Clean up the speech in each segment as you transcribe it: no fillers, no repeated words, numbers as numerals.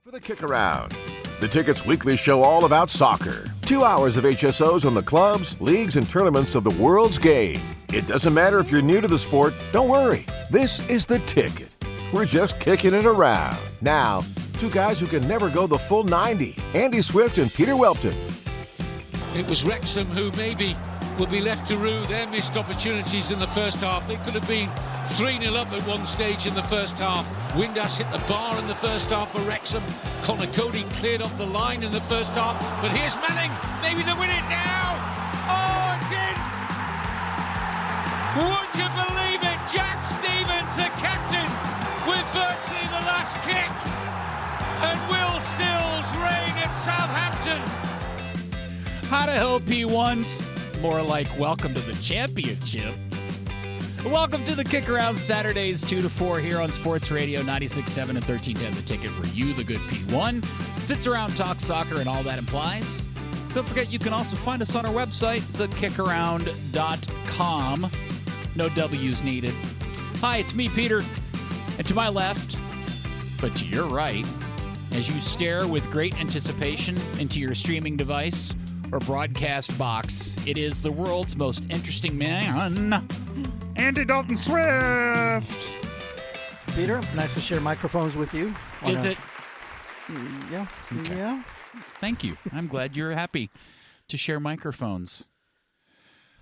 For the KickAround, the Ticket's weekly show all about soccer. 2 hours of HSOs on the clubs, leagues, and tournaments of the world's game. It doesn't matter if you're new to the sport, don't worry. This is the Ticket. We're just kicking it around. Now, two guys who can never go the full 90. Andy Swift and Peter Welpton. It was Wrexham who maybe would be left to rue their missed opportunities in the first half. They could have been 3-0 up at one stage in the first half. Windass hit the bar in the first half for Wrexham. Connor Cody cleared off the line in the first half. But here's Manning, maybe to win it now. Oh, it's in! Would you believe it? Jack Stevens, the captain, with virtually the last kick. And Will Stills reign at Southampton. How to help P1s? More like welcome to the championship. Welcome to the KickAround Saturdays 2 to 4 here on Sports Radio 96.7 and 1310 The Ticket, where you, the good P1, sits around, talks soccer, and all that implies. Don't forget you can also find us on our website, thekickaround.com. No W's needed. Hi, it's me, Peter. And to my left, but to your right, as you stare with great anticipation into your streaming device or broadcast box, it is the world's most interesting man, Andy Dalton Swift. Peter, nice to share microphones with you. Is it? Yeah. Okay. Yeah. Thank you. I'm glad you're happy to share microphones.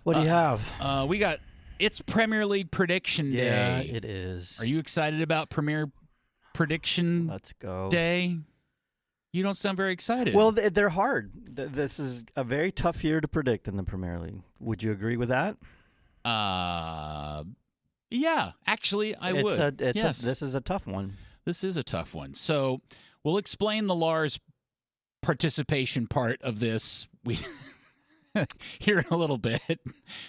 What do you have? It's Premier League Prediction Day. Yeah, it is. Are you excited about Premier Prediction Let's go. Day? You don't sound very excited. Well, they're hard. This is a very tough year to predict in the Premier League. Would you agree with that? Yeah, actually, I would. This is a tough one. This is a tough one. So we'll explain the Lars participation part of this here in a little bit.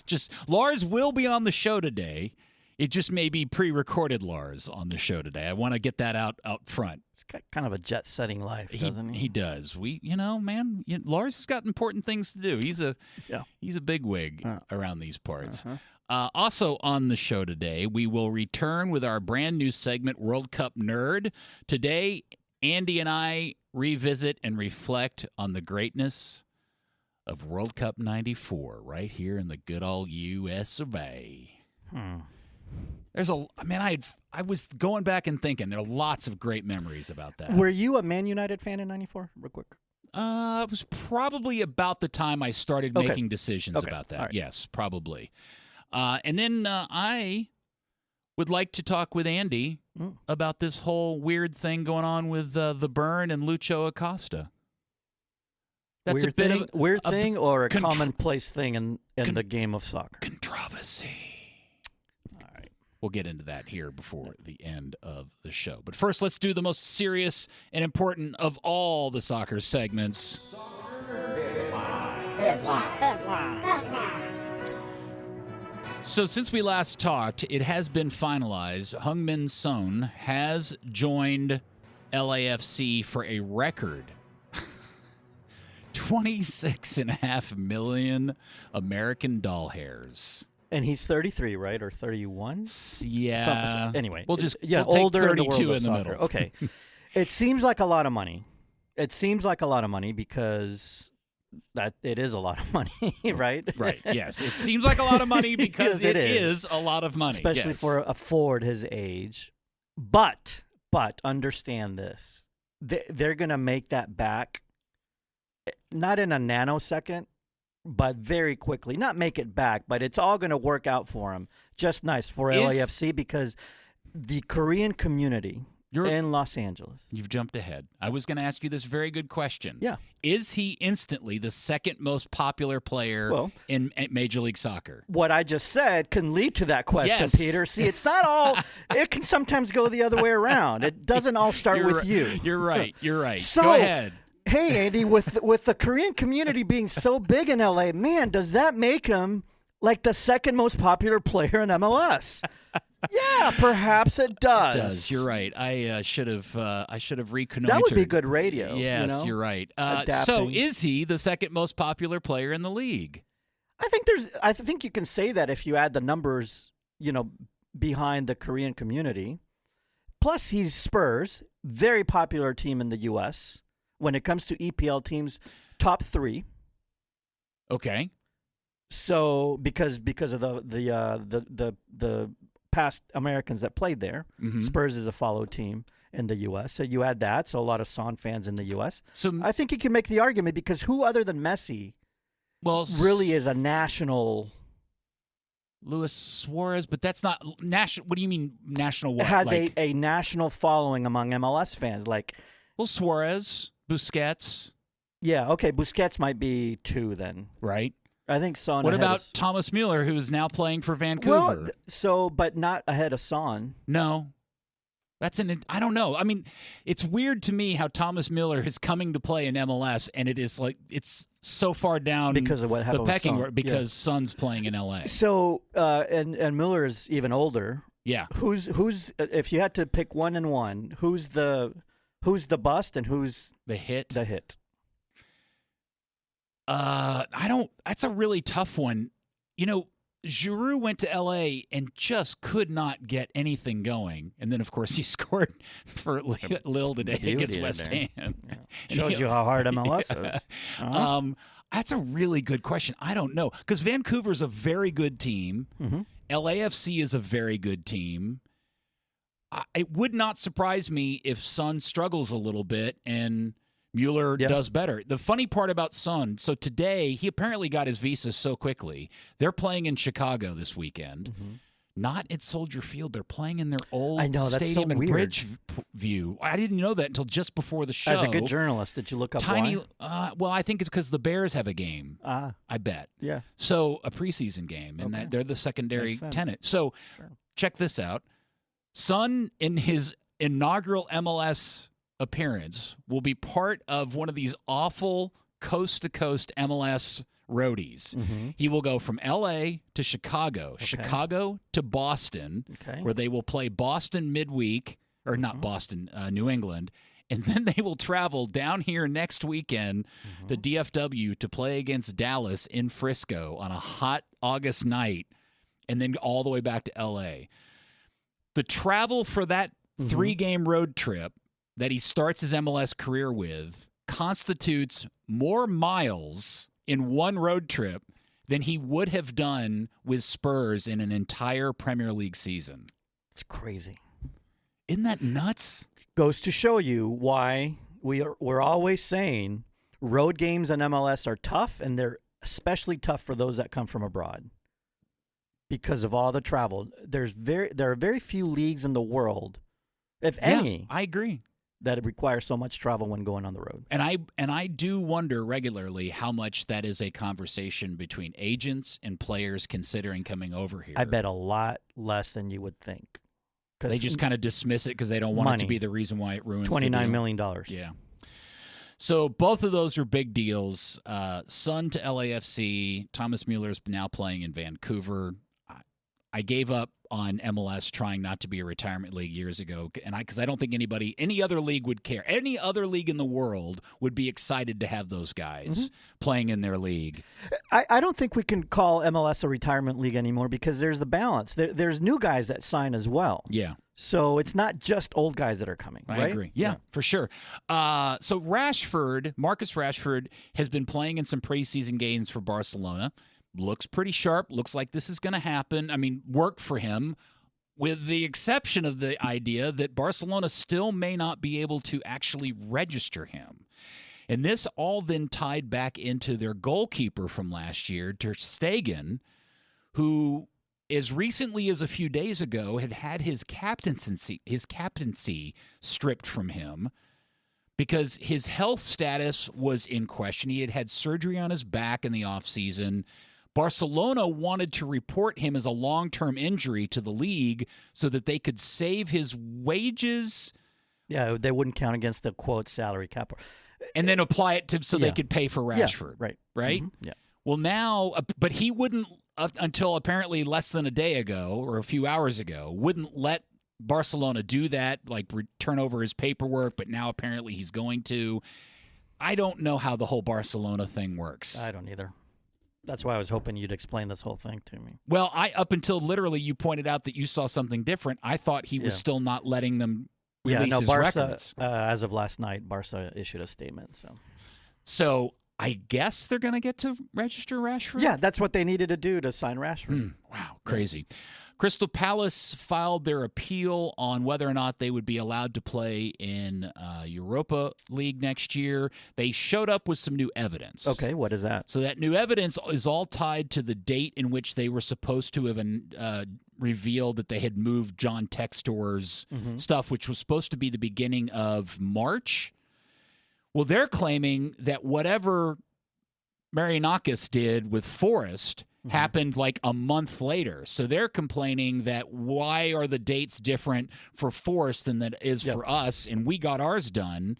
Just Lars will be on the show today. It just may be pre-recorded Lars on the show today. I want to get that out front. He's got kind of a jet-setting life, doesn't he? He does. Lars has got important things to do. He's a bigwig around these parts. Also on the show today, we will return with our brand new segment, World Cup Nerd. Today, Andy and I revisit and reflect on the greatness of World Cup 94 right here in the good old U.S. of A. I was going back and thinking there are lots of great memories about that. Were you a Man United fan in 94? Real quick. It was probably about the time I started making decisions about that. Right. Yes, probably. And then I would like to talk with Andy about this whole weird thing going on with the Burn and Lucho Acosta. That's weird thing or a commonplace thing in the game of soccer? Controversy. All right. We'll get into that here before the end of the show. But first, let's do the most serious and important of all the soccer segments. So since we last talked, it has been finalized. Heung-min Son has joined LAFC for a record 26.5 million American doll hairs. And he's 33, right? Or 31? Yeah. Anyway. We'll older take 32 in the middle. Okay. It seems like a lot of money. Because that it is a lot of money, right? Right, yes. It seems like a lot of money because it is a lot of money. Especially for a forward his age. But understand this. They're going to make that back, not in a nanosecond, but very quickly. Not make it back, but it's all going to work out for him. Just nice for LAFC because the Korean community in Los Angeles. You've jumped ahead. I was going to ask you this very good question. Yeah. Is he instantly the second most popular player in Major League Soccer? What I just said can lead to that question, yes. Peter. See, it's not all – it can sometimes go the other way around. It doesn't all start with you. You're right. So, go ahead. Hey, Andy, with the Korean community being so big in L.A., man, does that make him like the second most popular player in MLS? Yeah, perhaps it does. It does. You're right. I should have reconnoitered. That would be good radio. Yes, you're right. So is he the second most popular player in the league? I think you can say that if you add the numbers, behind the Korean community. plus he's Spurs, very popular team in the U.S. When it comes to EPL teams, top 3. Okay. So because of the past Americans that played there, Spurs is a follow team in the U.S. So you add that. So a lot of Son fans in the U.S. So I think you can make the argument because who other than Messi really is a national? Luis Suarez, but that's not national. What do you mean national? What? Has a national following among MLS fans. Suarez, Busquets. Yeah, okay. Busquets might be 2 then. Right. I think Son. What about Thomas Mueller, who is now playing for Vancouver? Well, but not ahead of Son. No. I don't know. I mean, it's weird to me how Thomas Mueller is coming to play in MLS, and it's so far down because of what happened the pecking order because Son's playing in LA. So and Mueller is even older. Yeah. Who's if you had to pick 1 and 1, who's the bust and who's the hit? The hit. I don't. That's a really tough one. Giroud went to L.A. and just could not get anything going. And then, of course, he scored for Lille today against West Ham. Yeah. Shows you how hard MLS is. That's a really good question. I don't know. Because Vancouver's a very good team. LAFC is a very good team. It would not surprise me if Son struggles a little bit and Mueller does better. The funny part about Son, so today he apparently got his visa so quickly. They're playing in Chicago this weekend. Not at Soldier Field. They're playing in their old stadium in Bridgeview. I didn't know that until just before the show. As a good journalist, did you look up why? Well, I think it's because the Bears have a game. I bet. Yeah. So a preseason game, and that they're the secondary tenant. So check this out. Son, in his inaugural MLS appearance, will be part of one of these awful coast-to-coast MLS roadies. He will go from L.A. to Chicago, Chicago to Boston, where they will play Boston midweek, or not Boston, New England, and then they will travel down here next weekend to DFW to play against Dallas in Frisco on a hot August night, and then all the way back to L.A. The travel for that 3-game road trip that he starts his MLS career with constitutes more miles in one road trip than he would have done with Spurs in an entire Premier League season. It's crazy. Isn't that nuts? Goes to show you why we're always saying road games in MLS are tough, and they're especially tough for those that come from abroad because of all the travel. There are very few leagues in the world, if any. I agree. That requires so much travel when going on the road. And I do wonder regularly how much that is a conversation between agents and players considering coming over here. I bet a lot less than you would think. They just kind of dismiss it because they don't want it to be the reason why it ruins $29 million. Yeah. So both of those are big deals. Son to LAFC. Thomas Mueller's now playing in Vancouver. I gave up on MLS trying not to be a retirement league years ago, and because I don't think any other league would care. Any other league in the world would be excited to have those guys playing in their league. I don't think we can call MLS a retirement league anymore because there's the balance. There's new guys that sign as well. Yeah. So it's not just old guys that are coming, right? I agree. Yeah, for sure. So Marcus Rashford, has been playing in some preseason games for Barcelona. Looks pretty sharp. Looks like this is going to happen. I mean, work for him, with the exception of the idea that Barcelona still may not be able to actually register him. And this all then tied back into their goalkeeper from last year, Ter Stegen, who as recently as a few days ago had his captaincy stripped from him because his health status was in question. He had surgery on his back in the offseason. Barcelona wanted to report him as a long-term injury to the league so that they could save his wages. Yeah, they wouldn't count against the, quote, salary cap. And then apply it to they could pay for Rashford. Yeah, right? Yeah. Well, now, but he wouldn't, until apparently less than a day ago or a few hours ago, wouldn't let Barcelona do that, like turn over his paperwork, but now apparently he's going to. I don't know how the whole Barcelona thing works. I don't either. That's why I was hoping you'd explain this whole thing to me. Well, up until literally you pointed out that you saw something different, I thought he was still not letting them releases Barca, records. as of last night, Barca issued a statement. So I guess they're going to get to register Rashford? Yeah, that's what they needed to do to sign Rashford. Wow, crazy. Crystal Palace filed their appeal on whether or not they would be allowed to play in Europa League next year. They showed up with some new evidence. Okay, what is that? So that new evidence is all tied to the date in which they were supposed to have revealed that they had moved John Textor's stuff, which was supposed to be the beginning of March. Well, they're claiming that whatever Marianakis did with Forrest happened like a month later. So they're complaining that why are the dates different for Forrest than that is for us, and we got ours done,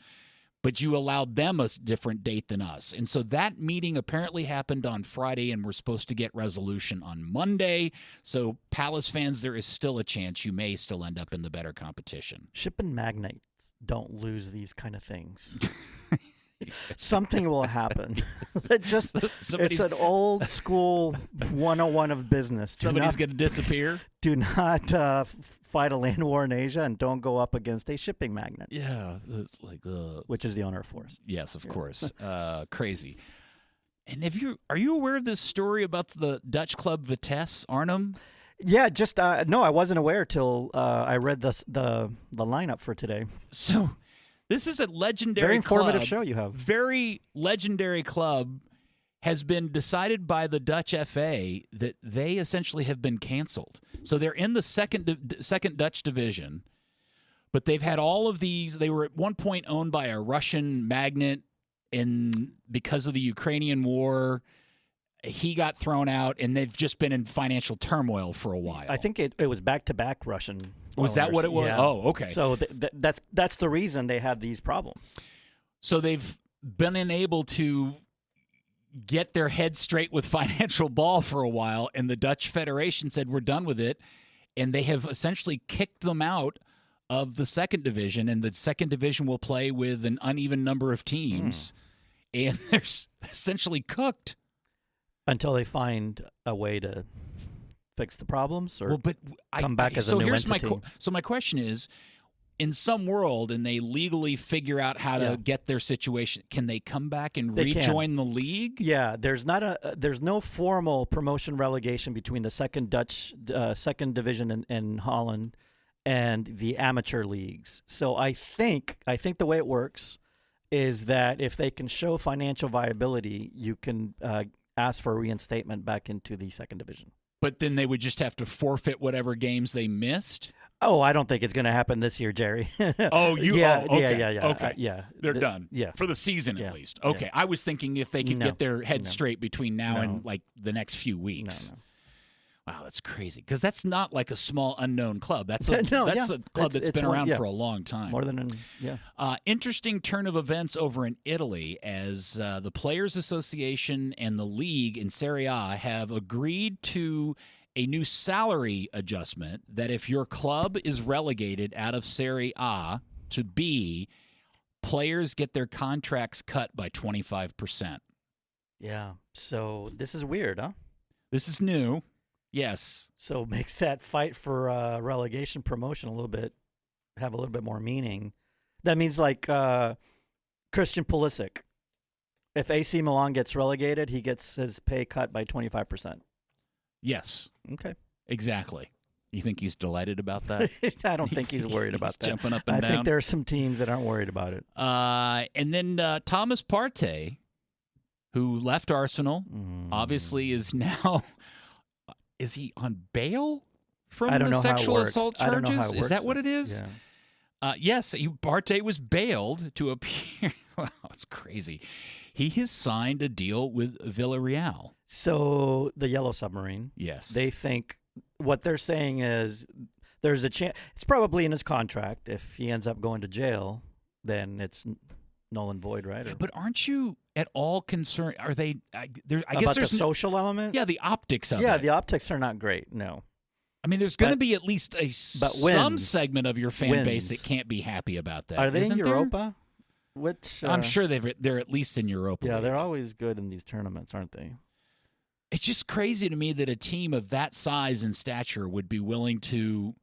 but you allowed them a different date than us. And so that meeting apparently happened on Friday, and we're supposed to get resolution on Monday. So Palace fans, there is still a chance you may still end up in the better competition. Shipping magnates don't lose these kind of things. Something will happen. It's an old school 101 of business. Somebody's going to disappear. Do not fight a land war in Asia, and don't go up against a shipping magnate. Yeah, it's like which is the owner of Forrest. Yes, of course. Crazy. And are you aware of this story about the Dutch club Vitesse Arnhem? Yeah, just no, I wasn't aware till I read the lineup for today. So this is a legendary very informative club, show you have. Very legendary club has been decided by the Dutch FA that they essentially have been canceled. So they're in the second Dutch division, but they've had all of these. They were at one point owned by a Russian magnate, and because of the Ukrainian war, he got thrown out, and they've just been in financial turmoil for a while. I think it was back-to-back Russian. Was that what it was? Yeah. Oh, okay. So that's the reason they have these problems. So they've been unable to get their head straight with financial ball for a while, and the Dutch Federation said, we're done with it, and they have essentially kicked them out of the second division, and the second division will play with an uneven number of teams, and they're essentially cooked. Until they find a way to fix the problems, or come back as a new entity. So my question is, in some world, and they legally figure out how to get their situation, can they come back and rejoin the league? Yeah, there's no formal promotion relegation between the second division in Holland and the amateur leagues. So I think the way it works is that if they can show financial viability, you can ask for a reinstatement back into the second division. But then they would just have to forfeit whatever games they missed? Oh, I don't think it's going to happen this year, Jerry. Okay. Okay. They're done. Yeah. For the season, at least. Okay. Yeah. I was thinking if they could get their head straight between now and like the next few weeks. No. Wow, that's crazy. Because that's not like a small unknown club. That's a club that's been around for a long time. More than interesting turn of events over in Italy as the Players Association and the league in Serie A have agreed to a new salary adjustment that if your club is relegated out of Serie A to B, players get their contracts cut by 25%. Yeah. So this is weird, huh? This is new. Yes. So it makes that fight for relegation promotion have a little bit more meaning. That means like Christian Pulisic. If AC Milan gets relegated, he gets his pay cut by 25%. Yes. Okay. Exactly. You think he's delighted about that? I don't think he's worried about that. Jumping up and down. I think there are some teams that aren't worried about it. And then Thomas Partey, who left Arsenal, obviously is now... Is he on bail from the sexual assault charges? I don't know how it works. Is that what it is? Yeah. Yes, Partey was bailed to appear. Wow, it's crazy. He has signed a deal with Villarreal. So the Yellow Submarine. Yes. They think what they're saying is there's a chance. It's probably in his contract. If he ends up going to jail, then it's null and void, right? But aren't you at all concerned? Are they? I guess about there's the social element. Yeah, the optics of it. Yeah, the optics are not great. No. I mean, there's going to be at least some segment of your fan base that can't be happy about that. Are they in Europa? I'm sure they're at least in Europa. Yeah, League. they're always good in these tournaments, aren't they? It's just crazy to me that a team of that size and stature would be willing to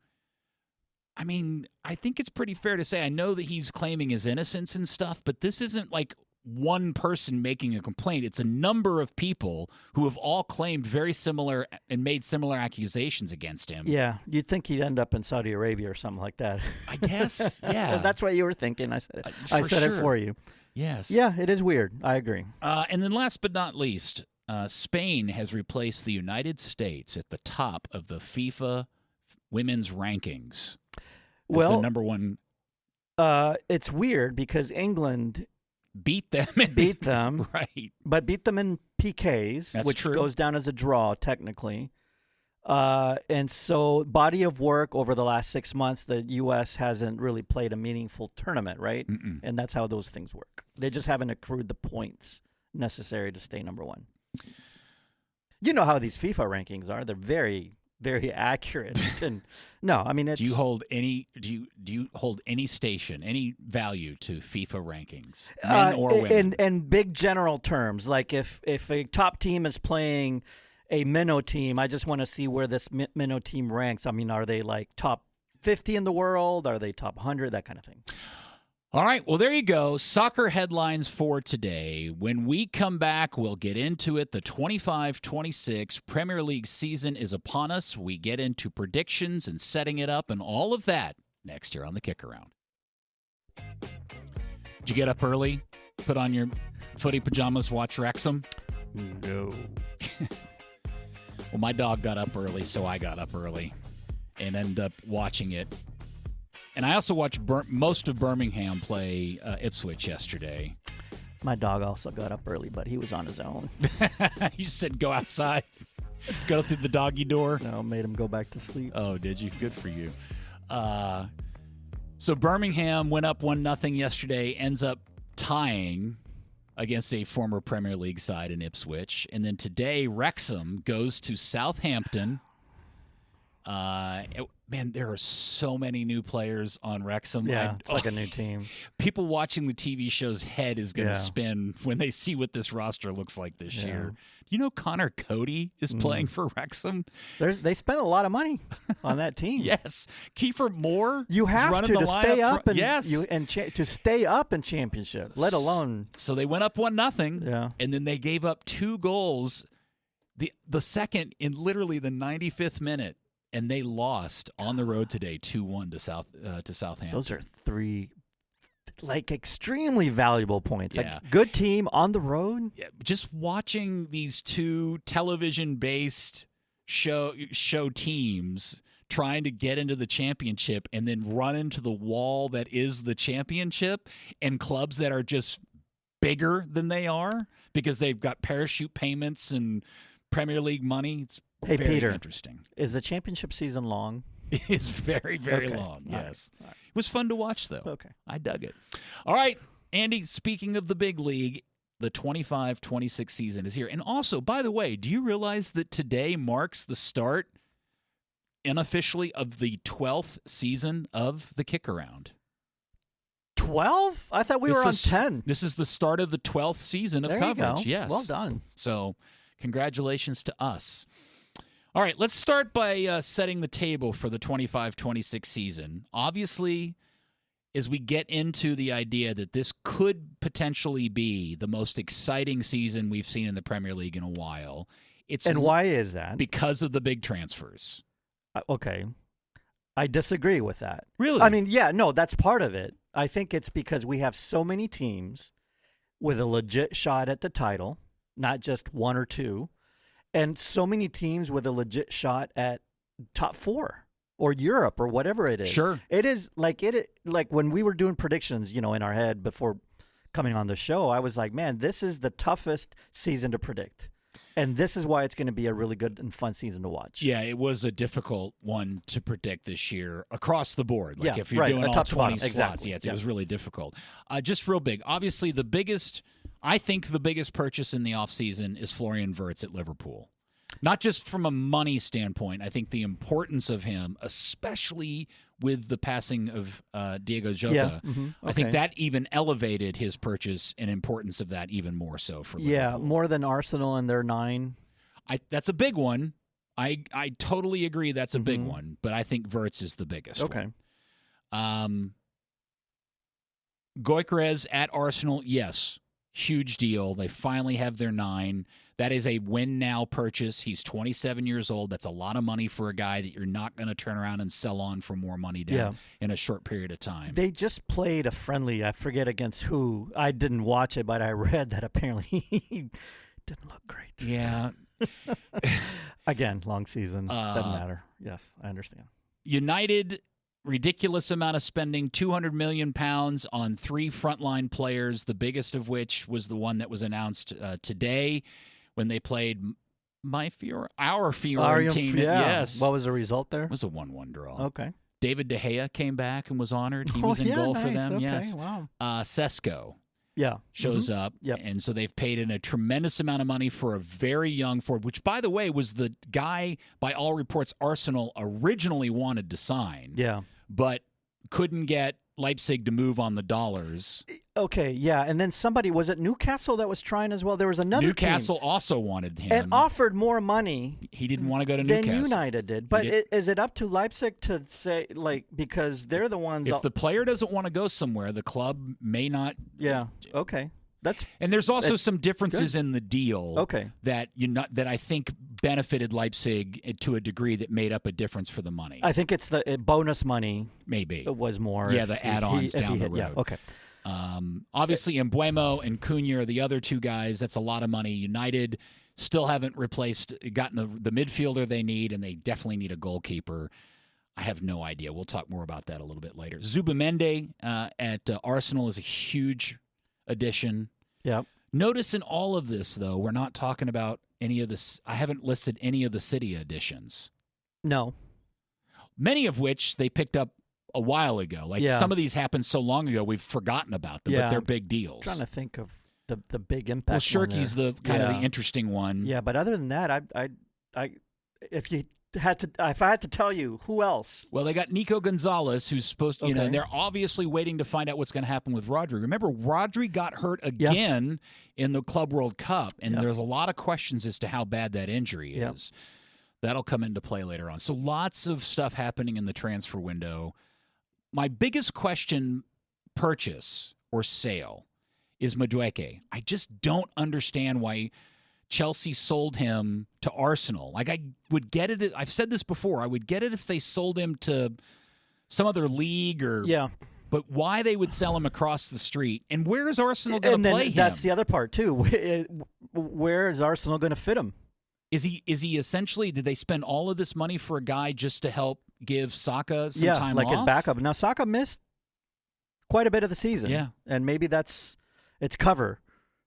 I mean, I think it's pretty fair to say, I know that he's claiming his innocence and stuff, but this isn't like one person making a complaint. It's a number of people who have all claimed very similar and made similar accusations against him. Yeah, you'd think he'd end up in Saudi Arabia or something like that. I guess, yeah. That's what you were thinking. I said it. I said it for you. Yes. Yeah, it is weird. I agree. And then last but not least, Spain has replaced the United States at the top of the FIFA women's rankings. Well, the number one. It's weird because England beat them, right? But beat them in PKs, That's which true. goes down as a draw technically. And so, body of work over the last 6 months, the U.S. hasn't really played a meaningful tournament, right? Mm-mm. And that's how those things work. They just haven't accrued the points necessary to stay number one. You know how these FIFA rankings are; they're very, very accurate. And no, I mean, it's, do you hold any station, any value to FIFA rankings, men or women? in big general terms, like if a top team is playing a minnow team, I just want to see where this minnow team ranks. I mean, are they like top 50 in the world? Are they top 100? That kind of thing. All right, well, there you go. Soccer headlines for today. When we come back, we'll get into it. The 25-26 Premier League season is upon us. We get into predictions and setting it up and all of that next year on the KickAround. Did you get up early, put on your footy pajamas, watch Wrexham? No. Well, my dog got up early, so I got up early and ended up watching it. And I also watched most of Birmingham play Ipswich yesterday. My dog also got up early, but he was on his own. You said go outside, go through the doggy door. No, made him go back to sleep. Oh, did you? Good for you. So Birmingham went up 1-0 yesterday, ends up tying against a former Premier League side in Ipswich. And then today, Wrexham goes to Southampton. Man, there are so many new players on Wrexham. Yeah, it's like a new team. People watching the TV show's head is going to spin when they see what this roster looks like this year. You know Connor Cody is playing for Wrexham? They spent a lot of money on that team. Yes. Kiefer Moore You have to stay up to stay up in championship, let alone. So they went up 1-0, Yeah. and then they gave up 2 goals, the second in literally the 95th minute. And they lost on the road today 2-1 to Southampton. Those are 3 extremely valuable points. Yeah. Like, good team on the road. Yeah, just watching these 2 television-based show teams trying to get into the championship and then run into the wall that is the championship, and clubs that are just bigger than they are because they've got parachute payments and Premier League money. It's Hey, very Peter, interesting. Is the championship season long? It's very, very Okay. long, All right. yes. All right. It was fun to watch, though. Okay. I dug it. All right, Andy, speaking of the big league, the 25-26 season is here. And also, by the way, do you realize that today marks the start, unofficially, of the 12th season of the KickAround? 12? I thought we were on 10. This is the start of the 12th season of There coverage. you go. Yes. Well done. So, congratulations to us. All right, let's start by setting the table for the 25-26 season. Obviously, as we get into the idea that this could potentially be the most exciting season we've seen in the Premier League in a while. Why is that? Because of the big transfers. Okay. I disagree with that. Really? I mean, yeah, no, that's part of it. I think it's because we have so many teams with a legit shot at the title, not just 1 or 2. And so many teams with a legit shot at top 4 or Europe or whatever it is. Sure. It is like when we were doing predictions, in our head before coming on the show, I was like, man, this is the toughest season to predict. And this is why it's going to be a really good and fun season to watch. Yeah, it was a difficult one to predict this year across the board. Like Yeah, if you're right, doing a all top to 20 bottom. slots, Exactly. it Yeah. was really difficult. Just real big. Obviously, I think the biggest purchase in the offseason is Florian Wirtz at Liverpool. Not just from a money standpoint. I think the importance of him, especially with the passing of Diego Jota, Yeah. Mm-hmm. I think that even elevated his purchase and importance of that even more so for Liverpool. Yeah, more than Arsenal and their 9. That's a big one. I totally agree that's a big one, but I think Wirtz is the biggest Okay. one. Gyökeres at Arsenal, yes, huge deal. They finally have their 9. That is a win-now purchase. He's 27 years old. That's a lot of money for a guy that you're not going to turn around and sell on for more money down in a short period of time. They just played a friendly, I forget against who. I didn't watch it, but I read that apparently he didn't look great. Yeah. Again, long season. Doesn't matter. Yes, I understand. United, ridiculous amount of spending, £200 million on 3 frontline players, the biggest of which was the one that was announced today when they played our Fiorentina. Yes. What was the result there? It was a 1-1 draw. Okay. David De Gea came back and was honored. He was in goal for them. Okay. Yes. Wow. Sesko. Yeah. Shows up. Yep. And so they've paid in a tremendous amount of money for a very young forward, which, by the way, was the guy, by all reports, Arsenal originally wanted to sign. Yeah. But couldn't get Leipzig to move on the dollars. Okay, yeah. And then somebody, was it Newcastle that was trying as well? There was another Newcastle team also wanted him. and offered more money. He didn't want to go to than Newcastle. United did. But is it up to Leipzig to say, like, because they're the ones. If the player doesn't want to go somewhere, the club may not. Yeah, okay. And there's also some differences good. in the deal that I think benefited Leipzig to a degree that made up a difference for the money. I think it's the bonus money. Maybe it was more. Yeah, the add-ons down the road. Yeah, okay. Obviously, Mbeumo and Cunha are the other 2 guys. That's a lot of money. United still haven't gotten the midfielder they need, and they definitely need a goalkeeper. I have no idea. We'll talk more about that a little bit later. Zubimendi at Arsenal is a huge addition. Yep. Notice in all of this, though, we're not talking about any of this. I haven't listed any of the City additions. No. Many of which they picked up a while ago. Some of these happened so long ago we've forgotten about them, but they're big deals. I'm trying to think of the big impact. Well, Shirky's the kind of the interesting one. Yeah, but other than that, if I had to tell you, who else? Well, they got Nico Gonzalez, who's supposed to, and they're obviously waiting to find out what's going to happen with Rodri. Remember, Rodri got hurt again in the Club World Cup, and there's a lot of questions as to how bad that injury is. That'll come into play later on. So lots of stuff happening in the transfer window. My biggest question, purchase or sale, is Madueke. I just don't understand why Chelsea sold him to Arsenal. Like, I would get it. I've said this before. I would get it if they sold him to some other league or. Yeah. But why they would sell him across the street? And where is Arsenal going to play him? That's the other part too. Where is Arsenal going to fit him? Is he essentially? Did they spend all of this money for a guy just to help give Saka some time off? Yeah, like his backup. Now Saka missed quite a bit of the season. Yeah, and maybe it's cover.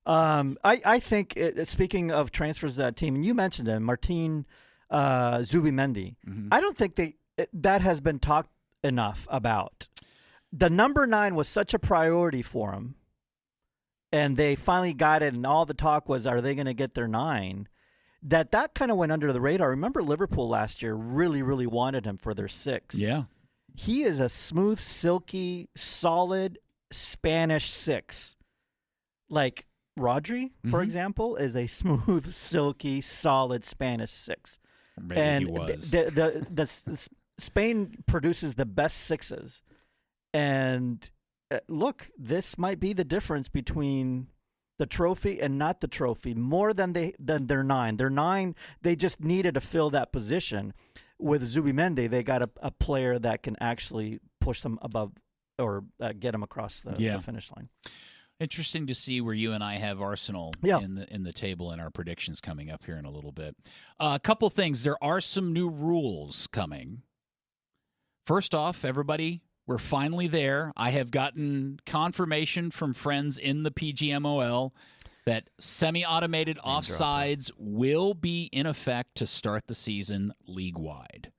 I think, speaking of transfers to that team, and you mentioned him, Martin Zubimendi, I don't think that has been talked enough about. The number 9 was such a priority for him, and they finally got it, and all the talk was, are they going to get their 9? That kind of went under the radar. Remember Liverpool last year really, really wanted him for their 6. Yeah. He is a smooth, silky, solid Spanish 6. Like Rodri, for example, is a smooth, silky, solid Spanish 6. Maybe and he was. The Spain produces the best 6s. And look, this might be the difference between the trophy and not the trophy, more than their 9. Their 9, they just needed to fill that position. With Zubimendi, they got a player that can actually push them above or get them across the finish line. Interesting to see where you and I have Arsenal in the table and our predictions coming up here in a little bit. A couple things. There are some new rules coming. First off, everybody, we're finally there. I have gotten confirmation from friends in the PGMOL that semi-automated offsides will be in effect to start the season league-wide.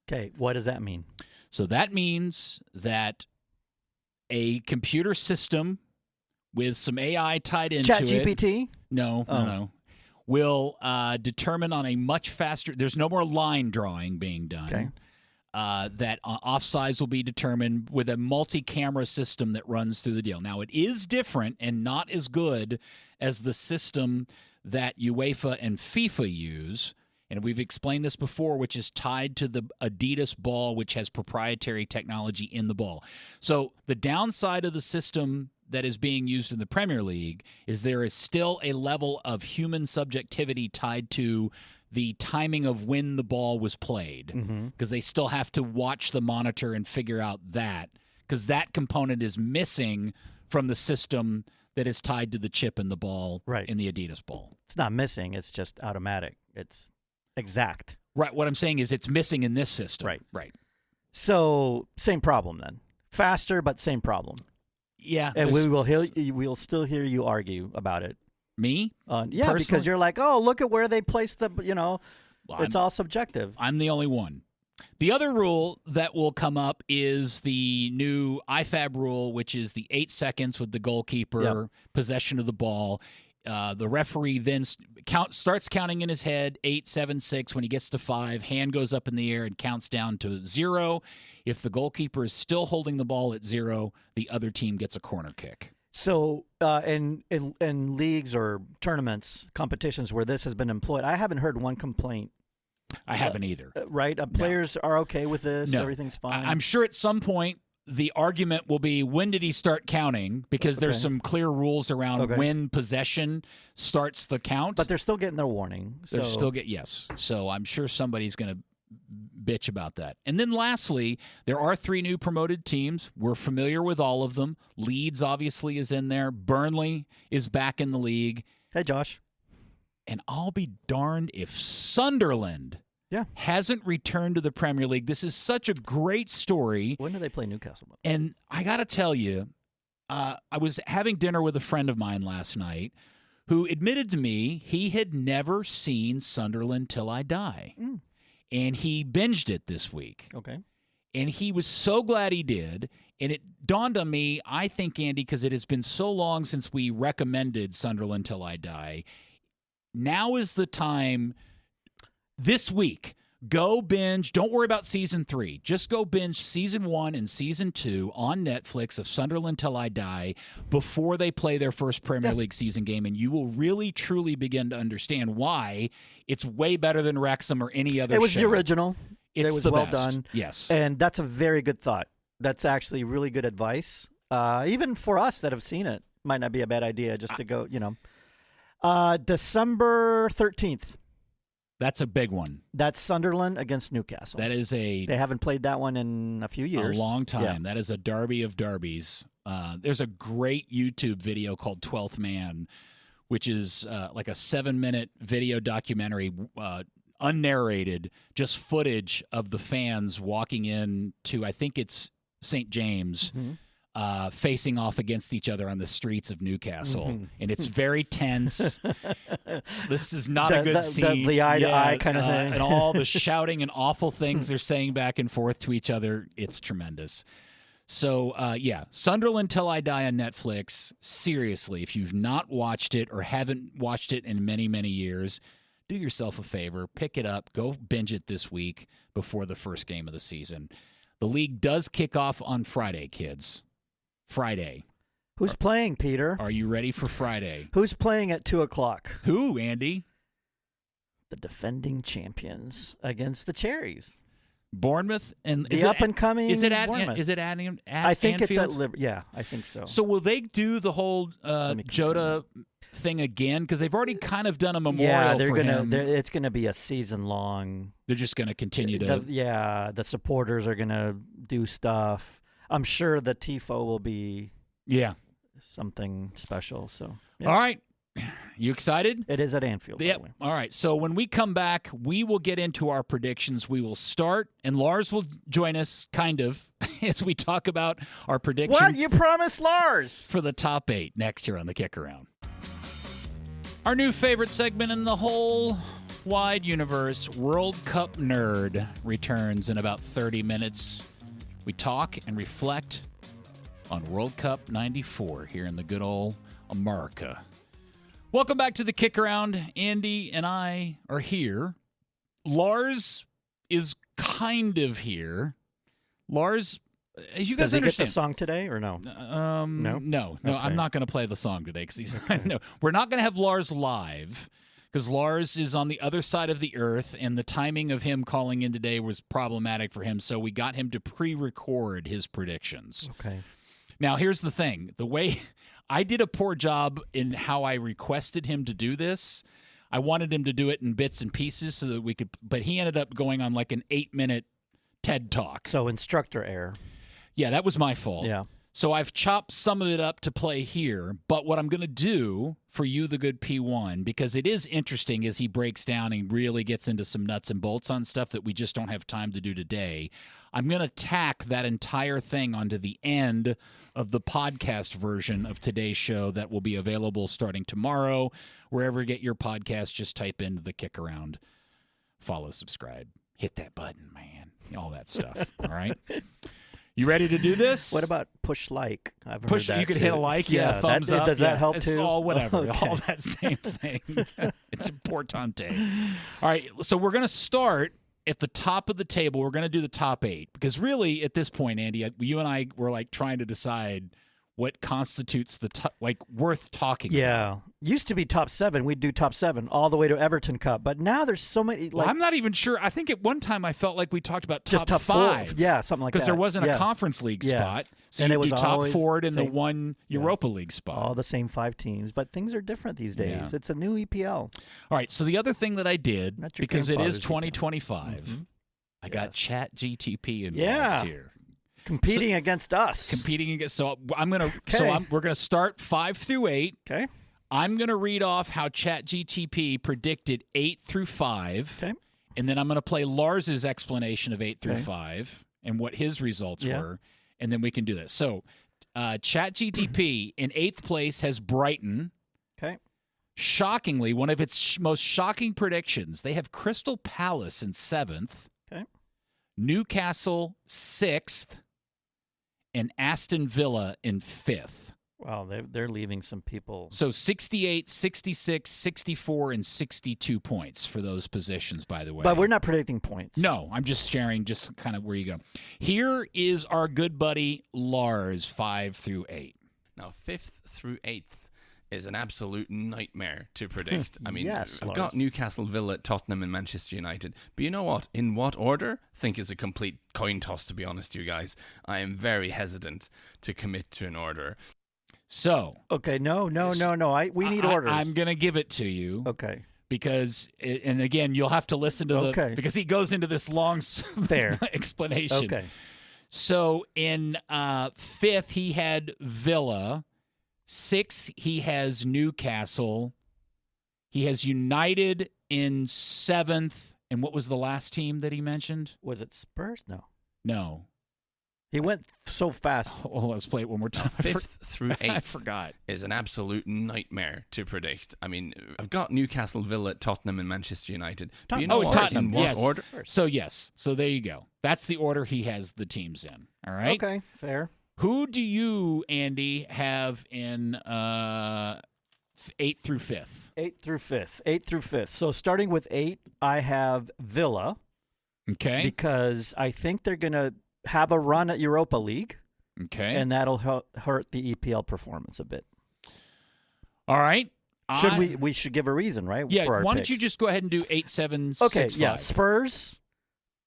Okay, what does that mean? So that means that a computer system with some AI tied into ChatGPT? No. Will determine on a much faster. There's no more line drawing being done. Okay. That offsides will be determined with a multi-camera system that runs through the deal. Now, it is different and not as good as the system that UEFA and FIFA use. and we've explained this before, which is tied to the Adidas ball, which has proprietary technology in the ball. So the downside of the system that is being used in the Premier League is there is still a level of human subjectivity tied to the timing of when the ball was played, because they still have to watch the monitor and figure out that, because that component is missing from the system that is tied to the chip in the ball in the Adidas ball. It's not missing. It's just automatic. It's exact. Right. What I'm saying is it's missing in this system. Right. So same problem then. Faster, but same problem. Yeah. And we'll still hear you argue about it. Me? Yeah, personally? Because you're like, oh, look at where they placed the, it's all subjective. I'm the only one. The other rule that will come up is the new IFAB rule, which is the 8 seconds with the goalkeeper possession of the ball. The referee then starts counting in his head, 8, 7, 6. When he gets to 5, hand goes up in the air and counts down to 0. If the goalkeeper is still holding the ball at 0, the other team gets a corner kick. So in leagues or tournaments, competitions where this has been employed, I haven't heard one complaint. I haven't either. Right? Players are okay with this. No. Everything's fine. I'm sure at some point the argument will be, when did he start counting? Because there's some clear rules around when possession starts the count. But they're still getting their warning. Yes. So I'm sure somebody's going to bitch about that. And then lastly, there are 3 new promoted teams. We're familiar with all of them. Leeds obviously is in there. Burnley is back in the league. Hey, Josh. And I'll be darned if Sunderland hasn't returned to the Premier League. This is such a great story. When do they play Newcastle? And I got to tell you, I was having dinner with a friend of mine last night who admitted to me he had never seen Sunderland Till I Die. And he binged it this week. Okay. And he was so glad he did. And it dawned on me, I think, Andy, because it has been so long since we recommended Sunderland Till I Die, now is the time this week. Go binge. Don't worry about season 3. Just go binge season 1 and season 2 on Netflix of Sunderland Till I Die before they play their first Premier League season game, and you will really, truly begin to understand why it's way better than Wrexham or any other show. It was the original. It was the well best. done. Yes. And that's a very good thought. That's actually really good advice. Even for us that have seen it, might not be a bad idea just to go, December 13th. That's a big one. That's Sunderland against Newcastle. That is They haven't played that one in a few years. A long time. Yeah. That is a derby of derbies. There's a great YouTube video called 12th Man, which is like a 7-minute video documentary, unnarrated, just footage of the fans walking in to, I think it's St. James, facing off against each other on the streets of Newcastle. And it's very tense. This is not a good scene. The eye-to-eye kind of thing. And all the shouting and awful things they're saying back and forth to each other. It's tremendous. So, Sunderland Till I Die on Netflix. Seriously, if you've not watched it or haven't watched it in many, many years, do yourself a favor. Pick it up. Go binge it this week before the first game of the season. The league does kick off on Friday, kids. Friday. Who's playing, Peter? Are you ready for Friday? Who's playing at 2 o'clock? Who, Andy? The defending champions against the Cherries. Bournemouth and the up and coming. Is it at Bournemouth. Is it at I think Anfield? it's at yeah, I think so. So will they do the whole Jota thing again? Because they've already kind of done a memorial for him. It's gonna be a season long. They're just gonna continue to. The supporters are gonna do stuff. I'm sure the tifo will be something special. So all right. You excited? It is at Anfield. Yep. All right. So when we come back, we will get into our predictions. We will start, and Lars will join us, kind of, as we talk about our predictions. What? You promised Lars! For the top 8 next year on the KickAround. Our new favorite segment in the whole wide universe, World Cup Nerd, returns in about 30 minutes. We talk and reflect on World Cup 94 here in the good old America. Welcome back to the KickAround. Andy and I are here. Lars is kind of here. Lars, as you guys understand, get the song today or no? No. Okay. I'm not going to play the song today because he's no. We're not going to have Lars live because Lars is on the other side of the earth, and the timing of him calling in today was problematic for him, so we got him to pre-record his predictions. Okay. Now, here's the thing. The way I did a poor job in how I requested him to do this. I wanted him to do it in bits and pieces so that we could, but he ended up going on like an 8-minute TED Talk. So instructor error. Yeah, that was my fault. Yeah. So I've chopped some of it up to play here, but what I'm going to do for you, the good P1, because it is interesting as he breaks down and really gets into some nuts and bolts on stuff that we just don't have time to do today, I'm going to tack that entire thing onto the end of the podcast version of today's show that will be available starting tomorrow. Wherever you get your podcast, just type in the KickAround. Follow, subscribe, hit that button, man, all that stuff, all right? You ready to do this? What about push like? I've heard Push. that You could too. hit a like, thumbs up. Does that help it's too? all whatever, Okay. all that same thing. It's importante. All right, so we're going to start at the top of the table. We're going to do the top 8 because really at this point, Andy, you and I were like trying to decide what constitutes the worth talking about. Yeah. Used to be top 7. We'd do top 7 all the way to Everton Cup. But now there's so many. Well, I'm not even sure. I think at one time I felt like we talked about Just top 5. 4. Yeah, something like that. Because there wasn't a conference league spot. So and you it was do top always 4 and the same. one Europa League spot. All the same 5 teams. But things are different these days. Yeah. It's a new EPL. All right, so the other thing that I did, Not your because it is grandfather's 2025, I got Chat GTP involved Yeah. here. Competing against us. Competing against. So I'm gonna. Okay. We're gonna start 5 through 8. Okay. I'm gonna read off how Chat GTP predicted 8 through 5. Okay. And then I'm gonna play Lars's explanation of 8 through 5 and what his results were, and then we can do this. So, Chat GTP in 8th place has Brighton. Okay. Shockingly, one of its most shocking predictions, they have Crystal Palace in 7th. Okay. Newcastle 6th. And Aston Villa in 5th. Wow, they're leaving some people. So 68, 66, 64, and 62 points for those positions, by the way. But we're not predicting points. No, I'm just sharing just kind of where you go. Here is our good buddy Lars, 5 through 8. Now, 5th through 8th is an absolute nightmare to predict. I mean, Yes, I've Lars. got Newcastle, Villa, Tottenham, and Manchester United. But you know what? In what order? Think is a complete coin toss, to be honest, you guys. I am very hesitant to commit to an order. So. Okay, no. We need orders. I'm going to give it to you. Okay. Because, and again, you'll have to listen to because he goes into this long Fair. explanation. Okay. So in 5th, he had Villa. 6th, he has Newcastle. He has United in 7th. And what was the last team that he mentioned? Was it Spurs? No. He went so fast. Oh, let's play it one more time. 5th through 8th I forgot. is an absolute nightmare to predict. I mean, I've got Newcastle, Villa, Tottenham, and Manchester United. But you know what? Tottenham. In what Yes. order? So, yes. So, there you go. That's the order he has the teams in. All right? Okay, fair. Who do you, Andy, have in 8th through 5th? 8th through 5th. 8th through 5th. So starting with 8, I have Villa. Okay. Because I think they're going to have a run at Europa League. Okay. And that'll hurt the EPL performance a bit. All right. We should give a reason, right? Yeah. for our Why don't picks. you just go ahead and do 8, 7, Okay, 6, 5. yeah. Spurs,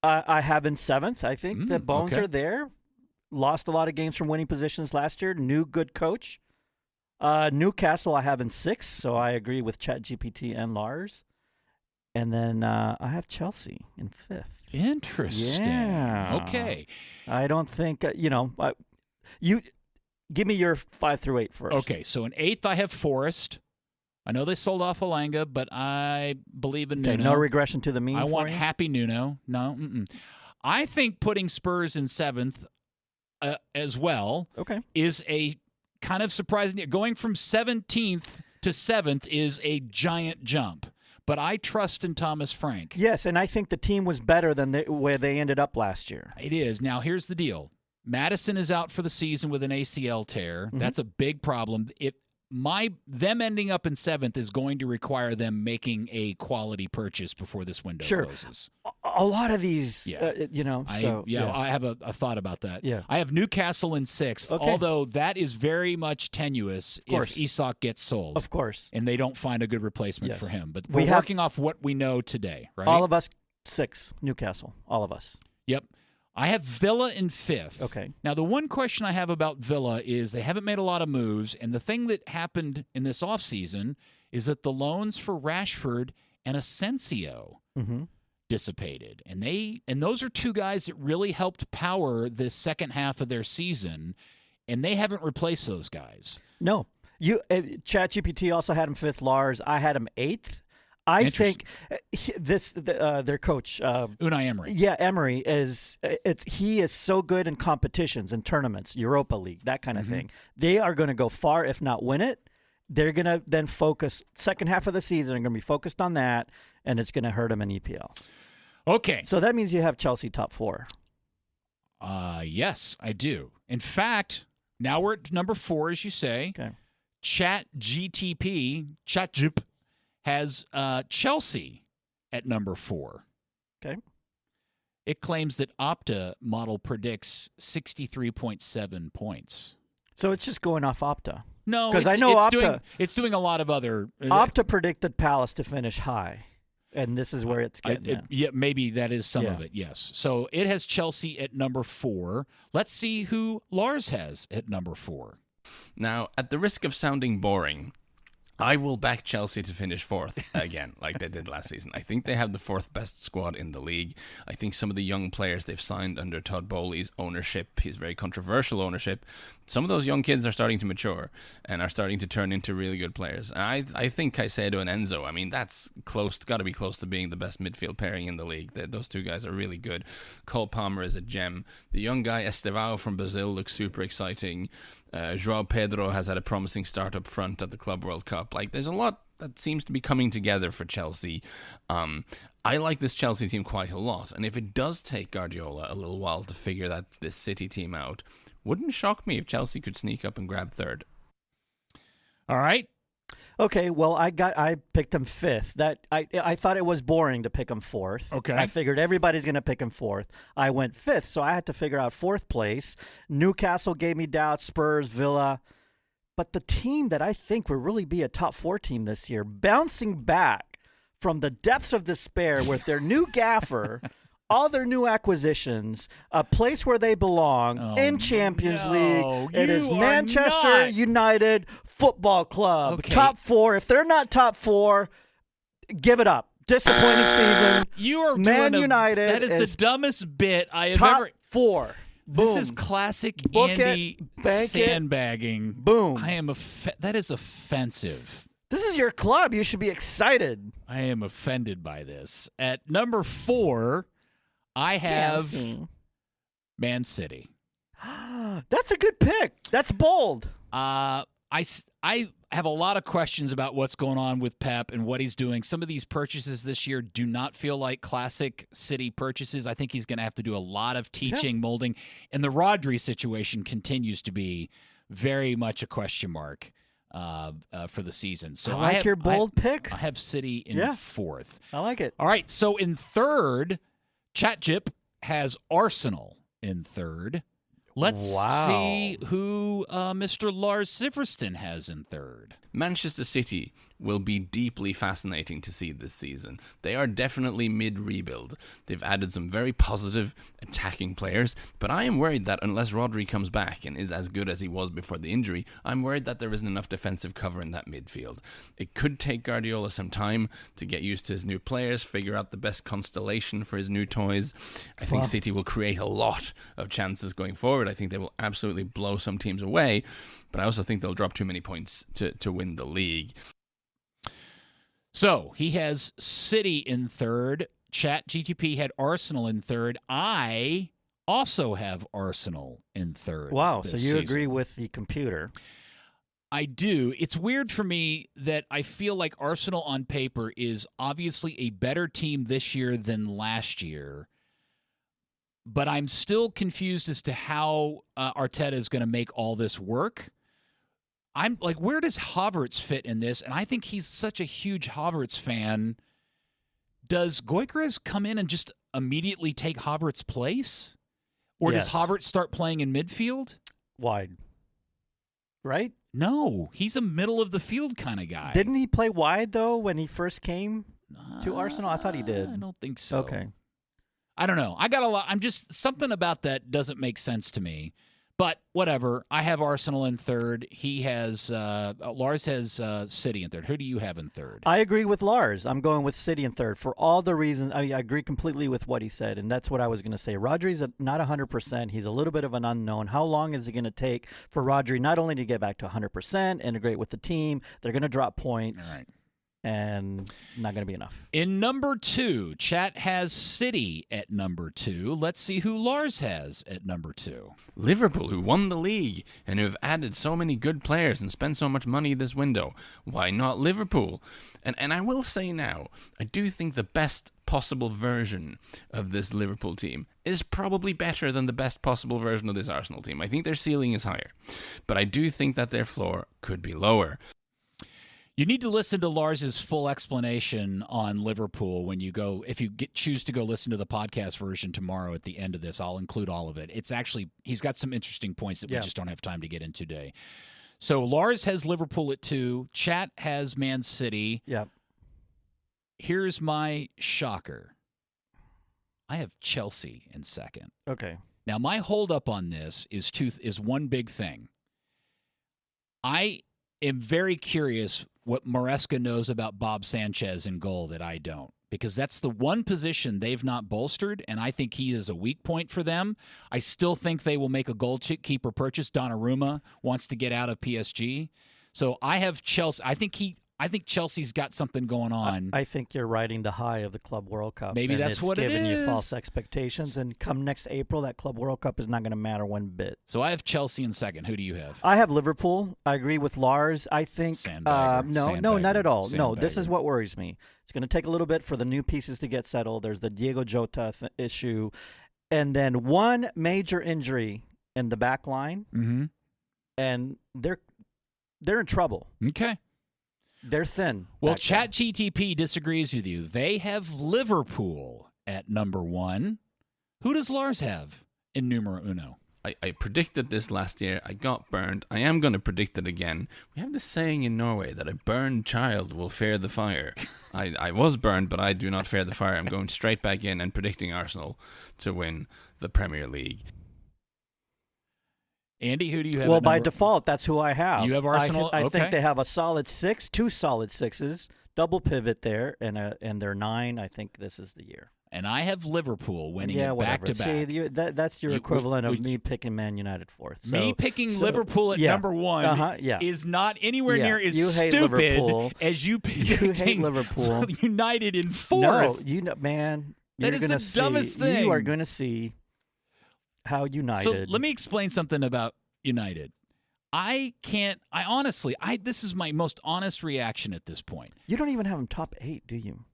I have in 7th. I think the bones okay. are there. Lost a lot of games from winning positions last year. New good coach. Newcastle I have in 6th, so I agree with ChatGPT and Lars. And then I have Chelsea in 5th. Interesting. Yeah. Okay. I don't think, you give me your 5 through 8 first. Okay, so in 8th I have Forest. I know they sold off Alanga, but I believe in Okay, Nuno. no regression to the mean I for want you? happy Nuno. No. I think putting Spurs in 7th as well is a kind of surprising. Going from 17th to 7th is a giant jump. But I trust in Thomas Frank. Yes, and I think the team was better than where they ended up last year. It is. Now, here's the deal. Madison is out for the season with an ACL tear. Mm-hmm. That's a big problem. Them ending up in 7th is going to require them making a quality purchase before this window closes. a lot of these, I have a thought about that. Yeah. I have Newcastle in 6th, although that is very much tenuous if Isak gets sold. Of course. And they don't find a good replacement for him. But we're working off what we know today, right? All of us 6, Newcastle. All of us. Yep. I have Villa in 5th. Okay. Now, the one question I have about Villa is they haven't made a lot of moves, and the thing that happened in this offseason is that the loans for Rashford and Asensio dissipated. And those are two guys that really helped power this second half of their season, and they haven't replaced those guys. No. ChatGPT also had him 5th, Lars. I had him 8th. I think their coach Unai Emery. Yeah, Emery he is so good in competitions and tournaments, Europa League, that kind of thing. They are going to go far, if not win it. They're going to then focus second half of the season. They're going to be focused on that, and it's going to hurt them in EPL. Okay, so that means you have Chelsea top 4. Yes, I do. In fact, now we're at number 4, as you say. Okay. ChatGPT has Chelsea at number 4. Okay. It claims that Opta model predicts 63.7 points. So it's just going off Opta. No, because I know Opta. It's doing a lot of other. Opta predicted Palace to finish high, and this is where it's getting. Yeah, maybe that is some of it. Yes. So it has Chelsea at number 4. Let's see who Lars has at number 4. Now, at the risk of sounding boring, I will back Chelsea to finish 4th again, like they did last season. I think they have the 4th best squad in the league. I think some of the young players they've signed under Todd Bowley's ownership, his very controversial ownership, some of those young kids are starting to mature and are starting to turn into really good players. And I think Caicedo and Enzo, I mean, that's got to be close to being the best midfield pairing in the league. Those two guys are really good. Cole Palmer is a gem. The young guy Estevao from Brazil looks super exciting. João Pedro has had a promising start up front at the Club World Cup. Like, there's a lot that seems to be coming together for Chelsea. I like this Chelsea team quite a lot, and if it does take Guardiola a little while to figure this City team out, wouldn't shock me if Chelsea could sneak up and grab 3rd. All right. Okay, well, I picked him 5th. That I thought it was boring to pick him 4th. Okay. I figured everybody's going to pick him 4th. I went 5th, so I had to figure out 4th place. Newcastle gave me doubts, Spurs, Villa. But the team that I think will really be a top 4 team this year, bouncing back from the depths of despair with their new gaffer, all their new acquisitions, a place where they belong in Champions League. It is Manchester United Football Club. Okay. Top 4. If they're not top 4, give it up. Disappointing season. You are Man United. That is the dumbest bit I have top ever. 4. Boom. This is classic Book Andy it, bank sandbagging. Boom. I am that is offensive. This is your club. You should be excited. I am offended by this. At number 4, I have Man City. That's a good pick. That's bold. I have a lot of questions about what's going on with Pep and what he's doing. Some of these purchases this year do not feel like classic City purchases. I think he's going to have to do a lot of teaching, molding. And the Rodri situation continues to be very much a question mark for the season. So I like your bold pick. I have City in 4th. I like it. All right, so in 3rd, ChatGip has Arsenal in 3rd. Let's see who Mr. Lars Sivertsen has in 3rd. Manchester City will be deeply fascinating to see this season. They are definitely mid-rebuild. They've added some very positive attacking players, but I am worried that unless Rodri comes back and is as good as he was before the injury, I'm worried that there isn't enough defensive cover in that midfield. It could take Guardiola some time to get used to his new players, figure out the best constellation for his new toys. I think City will create a lot of chances going forward. I think they will absolutely blow some teams away, but I also think they'll drop too many points to win the league. So he has City in 3rd. ChatGTP had Arsenal in 3rd. I also have Arsenal in 3rd. Wow, so you season. agree with the computer. I do. It's weird for me that I feel like Arsenal on paper is obviously a better team this year than last year, but I'm still confused as to how Arteta is going to make all this work. I'm like, where does Havertz fit in this? And I think he's such a huge Havertz fan. Does Gyökeres come in and just immediately take Havertz's place? Or does Havertz start playing in midfield? Wide. Right? No, he's a middle of the field kind of guy. Didn't he play wide, though, when he first came to Arsenal? I thought he did. I don't think so. Okay. I don't know. I got a lot. I'm just, something about that doesn't make sense to me. But whatever. I have Arsenal in third. He has Lars has City in third. Who do you have in third? I agree with Lars. I'm going with City in third for all the reasons. I agree completely with what he said, and that's what I was going to say. Rodri's not 100%. He's a little bit of an unknown. How long is it going to take for Rodri not only to get back to 100%, integrate with the team? They're going to drop points. All right. And not going to be enough. In number 2, chat has City at number 2. Let's see who Lars has at number 2. Liverpool, who won the league and who have added so many good players and spent so much money this window. Why not Liverpool? And I will say now, I do think the best possible version of this Liverpool team is probably better than the best possible version of this Arsenal team. I think their ceiling is higher, but I do think that their floor could be lower. You need to listen to Lars's full explanation on Liverpool when you go, if you choose to go listen to the podcast version tomorrow at the end of this. I'll include all of it. It's actually, he's got some interesting points that we just don't have time to get into today. So Lars has Liverpool at 2. Chat has Man City. Yep. Here's my shocker. I have Chelsea in second. Okay. Now, my holdup on this is one big thing. I am very curious what Maresca knows about Bob Sanchez in goal that I don't, because that's the one position they've not bolstered, and I think he is a weak point for them. I still think they will make a goalkeeper purchase. Donnarumma wants to get out of PSG. So I have Chelsea. I think Chelsea's got something going on. I think you're riding the high of the Club World Cup. Maybe that's what it is. It's giving you false expectations, and come next April, that Club World Cup is not going to matter one bit. So I have Chelsea in second. Who do you have? I have Liverpool. I agree with Lars. I think Sandbagger. No, not at all. Sandbagger. No, this is what worries me. It's going to take a little bit for the new pieces to get settled. There's the Diego Jota issue, and then one major injury in the back line, and they're in trouble. Okay. They're thin. Well, ChatGTP disagrees with you. They have Liverpool at number 1. Who does Lars have in numero uno? I predicted this last year. I got burned. I am going to predict it again. We have this saying in Norway that a burned child will fear the fire. I was burned, but I do not fear the fire. I'm going straight back in and predicting Arsenal to win the Premier League. Andy, who do you have? Well, by default, that's who I have. You have Arsenal? I Okay. think they have a solid 6, 2 solid 6s, double pivot there, and they're 9. I think this is the year. And I have Liverpool winning it whatever. back-to-back. See, that's your equivalent of me picking Man United 4th. Me picking Liverpool at number 1 is not anywhere near as stupid Liverpool. as you You hate picking Liverpool. United in 4th. No, man. That is the dumbest thing. You are going to see how United. So let me explain something about United. This is my most honest reaction at this point. You don't even have them top 8, do you?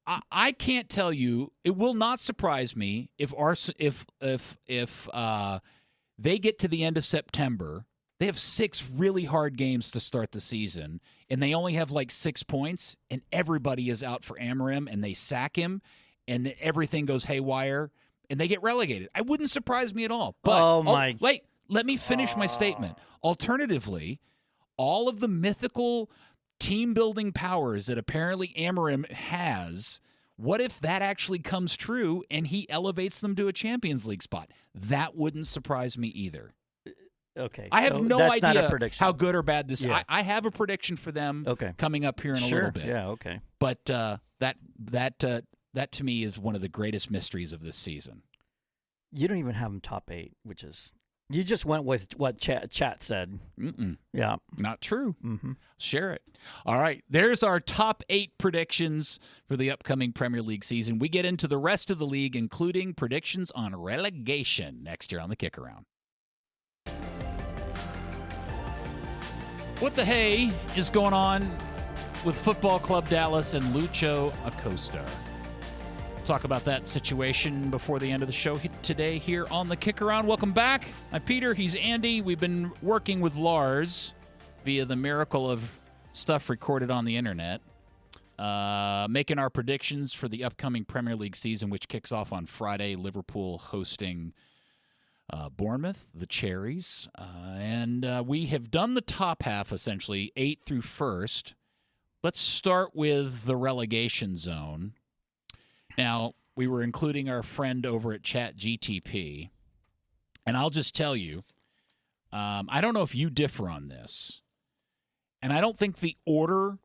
I can't tell you. It will not surprise me if they get to the end of September. They have 6 really hard games to start the season, and they only have like 6 points, and everybody is out for Amorim, and they sack him, and everything goes haywire, and they get relegated. It wouldn't surprise me at all. But wait, let me finish my statement. Alternatively, all of the mythical team-building powers that apparently Amorim has, what if that actually comes true and he elevates them to a Champions League spot? That wouldn't surprise me either. Okay. I have no idea how good or bad this is. Yeah. I have a prediction for them coming up here in a little bit. Yeah, okay. But that to me is one of the greatest mysteries of this season. You don't even have them top 8, which is... You just went with what chat said. Yeah. Not true. Mm-hmm. Share it. All right. There's our top 8 predictions for the upcoming Premier League season. We get into the rest of the league, including predictions on relegation next year on the Kick-Around. What the hey is going on with Football Club Dallas and Lucho Acosta? Talk about that situation before the end of the show today here on the Kick-Around. Welcome back. I'm Peter. He's Andy. We've been working with Lars via the miracle of stuff recorded on the internet. making our predictions for the upcoming Premier League season, which kicks off on Friday. Liverpool hosting Bournemouth, the Cherries. And we have done the top half, essentially, 8th through 1st. Let's start with the relegation zone. Now, we were including our friend over at ChatGTP. And I'll just tell you, I don't know if you differ on this. And I don't think the order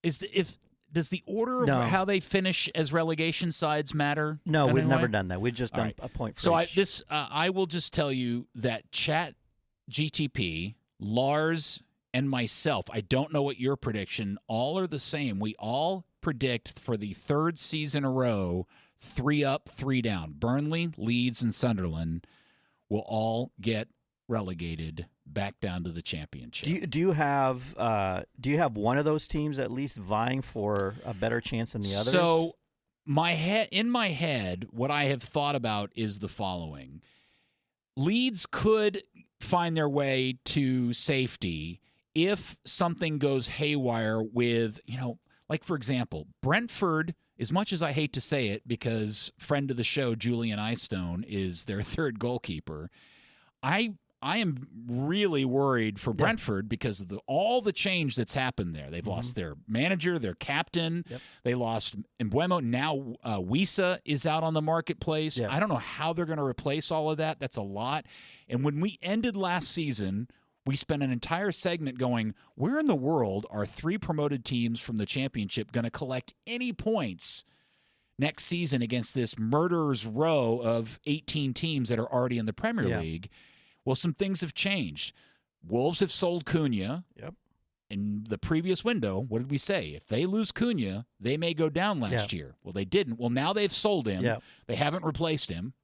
does the order of how they finish as relegation sides matter? No, we've never done that. We've just done a point for each. I will just tell you that ChatGTP, Lars, and myself, I don't know what your prediction, all are the same. We all predict for the third season in a row, 3 up, 3 down. Burnley, Leeds, and Sunderland will all get relegated back down to the championship. Do you have one of those teams at least vying for a better chance than the others? So in my head, what I have thought about is the following. Leeds could find their way to safety if something goes haywire with, like for example, Brentford, as much as I hate to say it because friend of the show, Julian Eystone, is their third goalkeeper, I am really worried for Brentford because of all the change that's happened there. They've lost their manager, their captain. Yep. They lost Mbeumo. Now Wisa is out on the marketplace. Yep. I don't know how they're going to replace all of that. That's a lot. And when we ended last season, we spent an entire segment going, where in the world are 3 promoted teams from the championship going to collect any points next season against this murderer's row of 18 teams that are already in the Premier League? Well, some things have changed. Wolves have sold Cunha. Yep. In the previous window, what did we say? If they lose Cunha, they may go down last year. Well, they didn't. Well, now they've sold him. Yep. They haven't replaced him.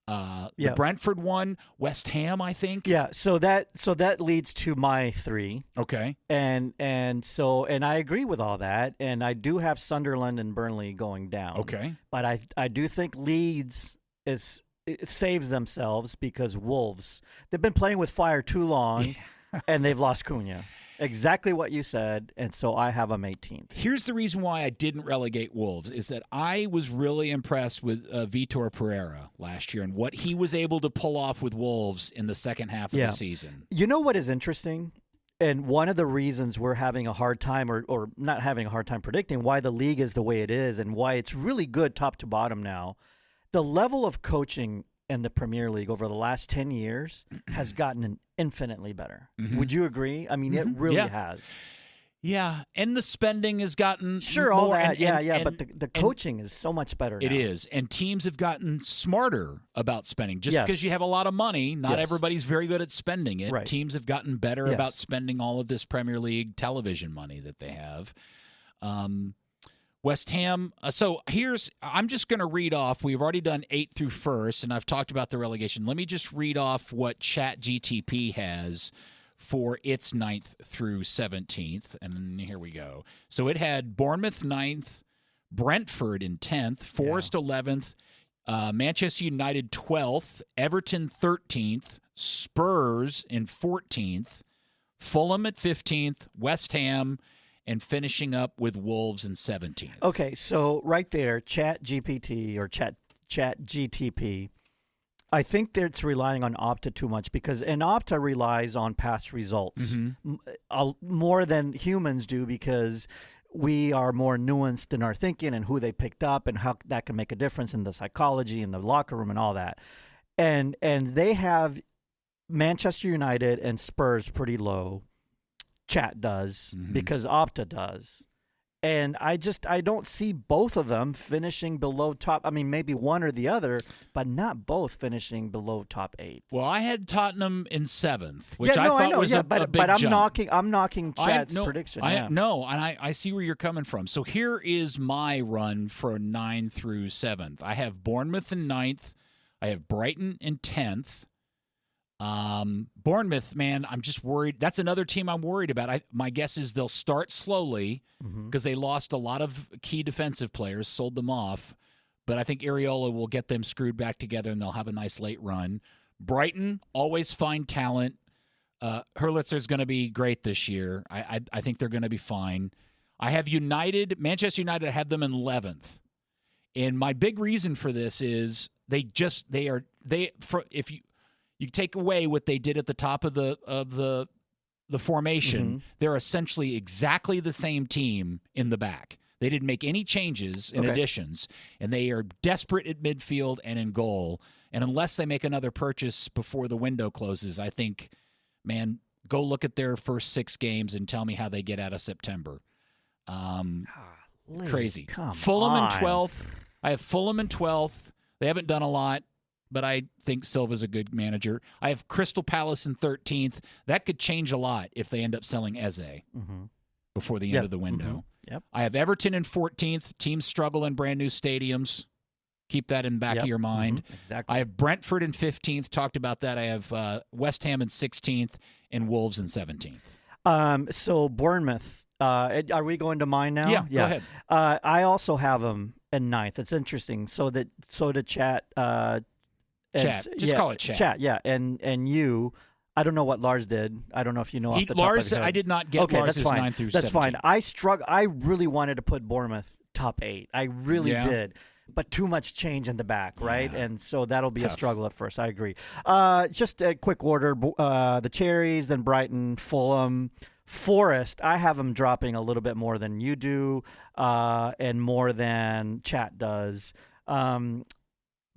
The Brentford one, West Ham, I think. Yeah, so that leads to my 3. Okay. And I agree with all that, and I do have Sunderland and Burnley going down. Okay. But I do think Leeds it saves themselves because Wolves, they've been playing with fire too long, and they've lost Cunha. Exactly what you said, and so I have them 18th. Here's the reason why I didn't relegate Wolves, is that I was really impressed with Vitor Pereira last year and what he was able to pull off with Wolves in the second half of the season. You know what is interesting? And one of the reasons we're having a hard time, or not having a hard time predicting why the league is the way it is and why it's really good top to bottom now, the level of coaching in the Premier League over the last 10 years has gotten infinitely better. Mm-hmm. Would you agree? I mean, it really has. Yeah, and the spending has gotten all that. But the coaching is so much better now. It is, and teams have gotten smarter about spending. Just because you have a lot of money, not everybody's very good at spending it. Right. Teams have gotten better about spending all of this Premier League television money that they have. West Ham. So I'm just going to read off. We've already done 8th through 1st, and I've talked about the relegation. Let me just read off what ChatGTP has for its 9th through 17th, and here we go. So it had Bournemouth 9th, Brentford in 10th, Forest 11th, Manchester United 12th, Everton 13th, Spurs in 14th, Fulham at 15th, West Ham, and finishing up with Wolves in 17th. Okay, so right there, ChatGPT or ChatGTP, I think that it's relying on Opta too much because Opta relies on past results more than humans do because we are more nuanced in our thinking and who they picked up and how that can make a difference in the psychology in the locker room and all that. And they have Manchester United and Spurs pretty low. Chat does because Opta does. And I don't see both of them finishing below top. I mean, maybe one or the other, but not both finishing below top 8. Well, I had Tottenham in 7th, which I thought was a big but I'm jump. I'm knocking Chat's prediction. And I see where you're coming from. So here is my run for 9 through 7th. I have Bournemouth in 9th. I have Brighton in 10th. Bournemouth, man, I'm just worried. That's another team I'm worried about. My guess is they'll start slowly because they lost a lot of key defensive players, sold them off. But I think Areola will get them screwed back together and they'll have a nice late run. Brighton, always find talent. Hurlitzer's going to be great this year. I think they're going to be fine. I have Manchester United, I have them in 11th. And my big reason for this is if you take away what they did at the top of the formation, they're essentially exactly the same team in the back. They didn't make any changes in additions, and they are desperate at midfield and in goal. And unless they make another purchase before the window closes, I think, man, go look at their first 6 games and tell me how they get out of September. Crazy. Fulham in 12th. I have Fulham in 12th. They haven't done a lot, but I think Silva's a good manager. I have Crystal Palace in 13th. That could change a lot if they end up selling Eze before the end of the window. Yep. I have Everton in 14th. Teams struggle in brand new stadiums. Keep that in the back of your mind. Exactly. I have Brentford in 15th. Talked about that. I have West Ham in 16th and Wolves in 17th. So Bournemouth, are we going to mine now? Yeah. Go ahead. I also have them in 9th. It's interesting. So did Chat. Chat. Just call it Chat. Chat, yeah. And you, I don't know what Lars did. I don't know if you know off the top of your head. I did not get Lars's 9 through 17. That's fine. I really wanted to put Bournemouth top 8. I really did. But too much change in the back, right? Yeah. And so that'll be a struggle at first. I agree. Just a quick order. The Cherries, then Brighton, Fulham, Forest. I have them dropping a little bit more than you do and more than Chat does.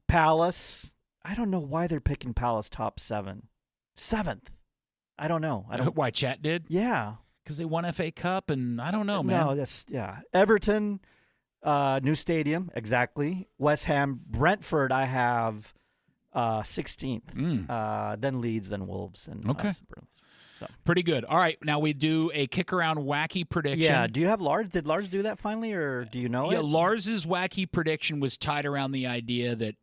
Palace. I don't know why they're picking Palace top 7. 7th. I don't know. Why Chat did? Yeah. Because they won FA Cup, and I don't know, man. No, Everton, new stadium, exactly. West Ham, Brentford, I have 16th. Then Leeds, then Wolves, and so. Pretty good. All right, now we do a kick-around wacky prediction. Yeah, do you have Lars? Did Lars do that finally, or do you know it? Yeah, Lars's wacky prediction was tied around the idea that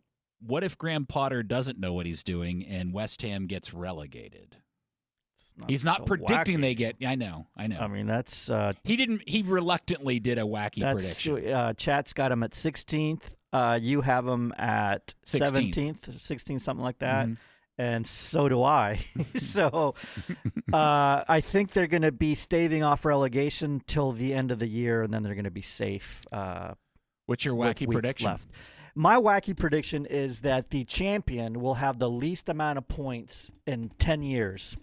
what if Graham Potter doesn't know what he's doing and West Ham gets relegated? He's not predicting wacky. They get. I know. I mean, that's He reluctantly did a wacky prediction. Chat's got him at 16th. You have him at 17th, 16th, something like that. And so do I. So I think they're going to be staving off relegation till the end of the year, and then they're going to be safe. What's your wacky prediction? Left. My wacky prediction is that the champion will have the least amount of points in 10 years.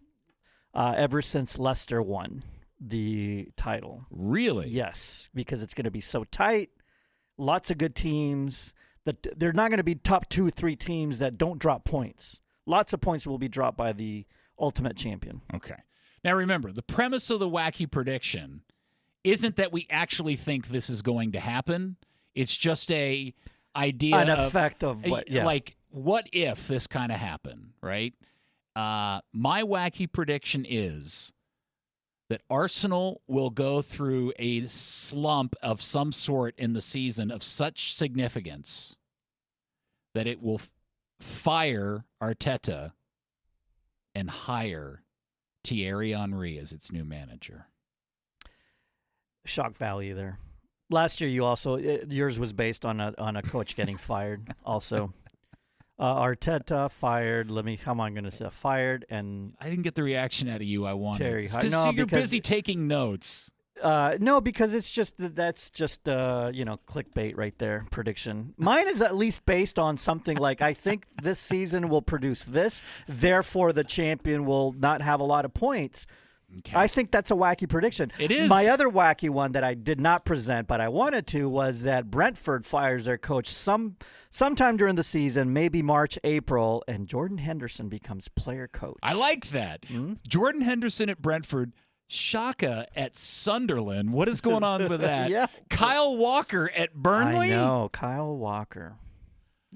Ever since Leicester won the title. Really? Yes, because it's going to be so tight. Lots of good teams. They're not going to be top 2 or 3 teams that don't drop points. Lots of points will be dropped by the ultimate champion. Okay. Now remember, the premise of the wacky prediction isn't that we actually think this is going to happen. It's just an effect of what, like, what if this kind of happened, right? My wacky prediction is that Arsenal will go through a slump of some sort in the season of such significance that it will fire Arteta and hire Thierry Henry as its new manager. Shock value there. Last year, yours was based on a coach getting fired also. Arteta fired. How am I going to say fired? And I didn't get the reaction out of you I wanted. No, you're busy taking notes. No, because it's just that's just clickbait right there. Prediction. Mine is at least based on something like I think this season will produce this. Therefore, the champion will not have a lot of points. Okay. I think that's a wacky prediction. It is. My other wacky one that I did not present, but I wanted to, was that Brentford fires their coach sometime during the season, maybe March, April, and Jordan Henderson becomes player coach. I like that. Jordan Henderson at Brentford, Xhaka at Sunderland. What is going on with that? Yeah. Kyle Walker at Burnley? I know, Kyle Walker.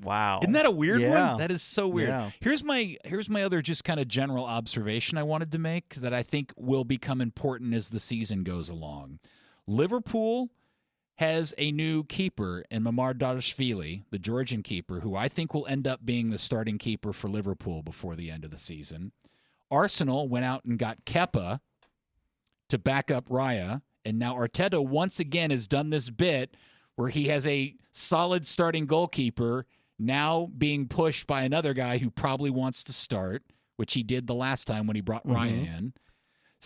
Wow. Isn't that a weird one? That is so weird. Yeah. Here's my other just kind of general observation I wanted to make that I think will become important as the season goes along. Liverpool has a new keeper in Mamardashvili, the Georgian keeper, who I think will end up being the starting keeper for Liverpool before the end of the season. Arsenal went out and got Kepa to back up Raya, and now Arteta once again has done this bit where he has a solid starting goalkeeper now being pushed by another guy who probably wants to start, which he did the last time when he brought Raya in.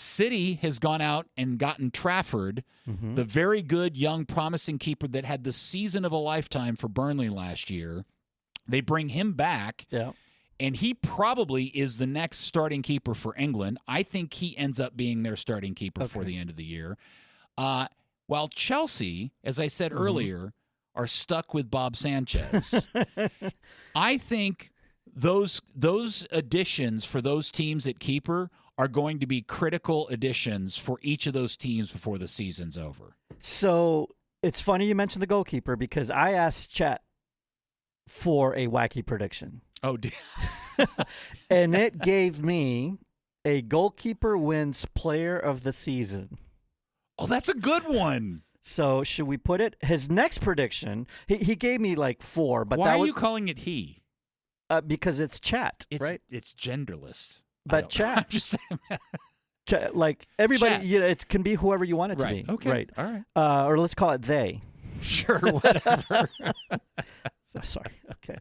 City has gone out and gotten Trafford, the very good, young, promising keeper that had the season of a lifetime for Burnley last year. They bring him back, and he probably is the next starting keeper for England. I think he ends up being their starting keeper for the end of the year. While Chelsea, as I said earlier, are stuck with Bob Sanchez. I think those additions for those teams at keeper are going to be critical additions for each of those teams before the season's over. So it's funny you mentioned the goalkeeper because I asked Chet for a wacky prediction. Oh, and it gave me a goalkeeper wins player of the season. Oh, that's a good one. So should we put it? His next prediction, he gave me like 4. But why are you calling it he? Because it's Chat, right? It's genderless. But Chat. I'm just saying. Like everybody, Chat. It can be whoever you want it to be. Okay. Right. All right. Or let's call it they. Sure, whatever. Sorry. Okay.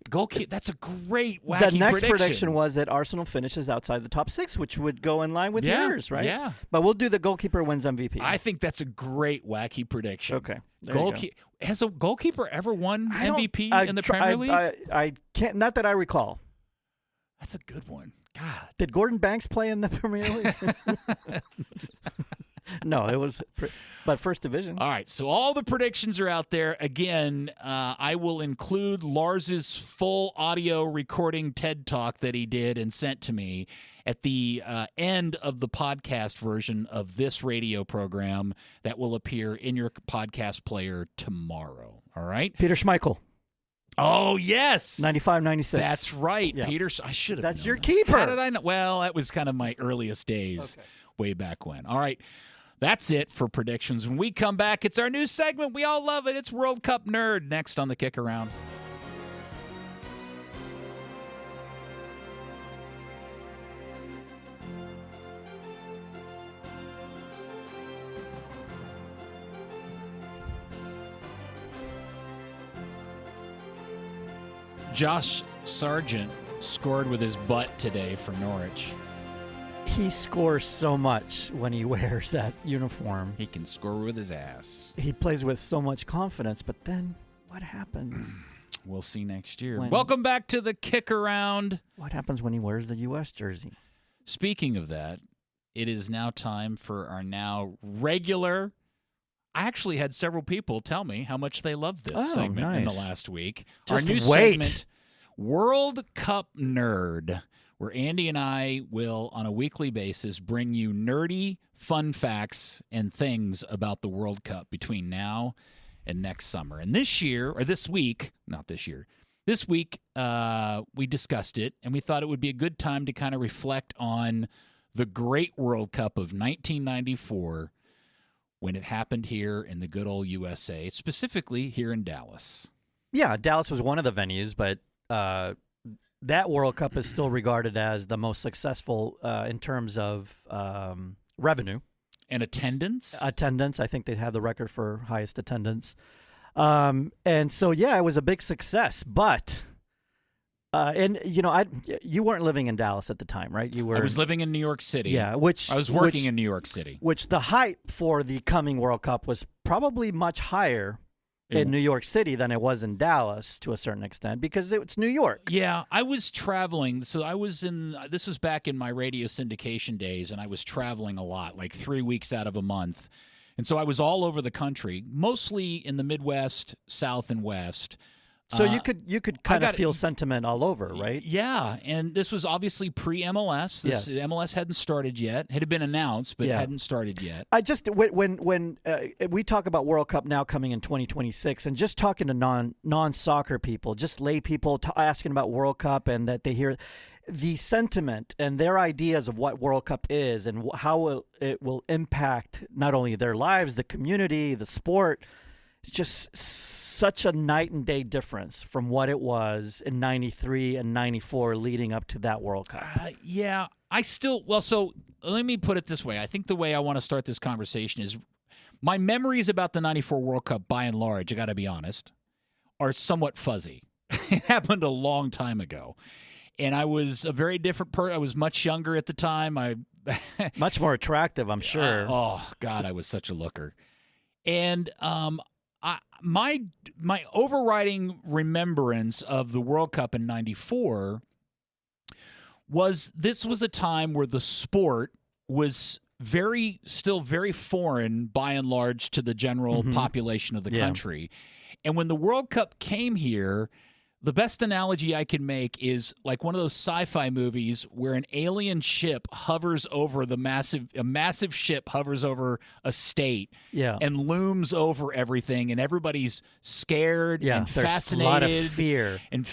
Goalkeeper. That's a great wacky The next prediction was that Arsenal finishes outside the top 6, which would go in line with yours, right? Yeah. But we'll do the goalkeeper wins MVP. I think that's a great wacky prediction. Okay. Has a goalkeeper ever won MVP in the Premier League? I can't. Not that I recall. That's a good one. God. Did Gordon Banks play in the Premier League? No, it was, but first division. All right, so all the predictions are out there. Again, I will include Lars's full audio recording TED Talk that he did and sent to me at the end of the podcast version of this radio program that will appear in your podcast player tomorrow. All right? Peter Schmeichel. Oh, yes. 95-96. That's right. Yeah. Peter, I should have That's known your that. keeper. How did I know? Well, that was kind of my earliest days way back when. All right. That's it for predictions. When we come back, it's our new segment. We all love it. It's World Cup Nerd next on the KickAround. Josh Sargent scored with his butt today for Norwich. He scores so much when he wears that uniform. He can score with his ass. He plays with so much confidence, but then what happens? We'll see next year. Welcome back to the KickAround. What happens when he wears the U.S. jersey? Speaking of that, it is now time for our now regular. I actually had several people tell me how much they loved this segment in the last week. Just our new wait. segment, World Cup Nerd, where Andy and I will, on a weekly basis, bring you nerdy fun facts and things about the World Cup between now and next summer. And this week, we discussed it, and we thought it would be a good time to kind of reflect on the great World Cup of 1994 when it happened here in the good old USA, specifically here in Dallas. Yeah, Dallas was one of the venues, but that World Cup is still regarded as the most successful in terms of revenue. And attendance? Attendance. I think they have the record for highest attendance. And so, yeah, it was a big success. But, you weren't living in Dallas at the time, right? I was living in New York City. Yeah, I was working in New York City. Which the hype for the coming World Cup was probably much higher in New York City than it was in Dallas to a certain extent because it's New York. Yeah, I was traveling. So this was back in my radio syndication days, and I was traveling a lot, like 3 weeks out of a month. And so I was all over the country, mostly in the Midwest, South, and West. So you could kind of feel sentiment all over, right? Yeah, and this was obviously pre-MLS. Yes. MLS hadn't started yet. It had been announced, but hadn't started yet. I just when we talk about World Cup now coming in 2026, and just talking to non-soccer people, just lay people asking about World Cup, and that they hear the sentiment and their ideas of what World Cup is and how it will impact not only their lives, the community, the sport. It's just such a night and day difference from what it was in 93 and 94 leading up to that World Cup. So let me put it this way. I think the way I want to start this conversation is my memories about the 94 World Cup, by and large, I got to be honest, are somewhat fuzzy. It happened a long time ago. And I was a very different person. I was much younger at the time. Much more attractive, I'm sure. Oh God, I was such a looker. And my overriding remembrance of the World Cup in '94 was this was a time where the sport was still very foreign by and large to the general population of the country. And when the World Cup came here, the best analogy I can make is like one of those sci-fi movies where an alien ship hovers over a massive ship hovers over a state and looms over everything, and everybody's scared and fascinated. A lot of fear. And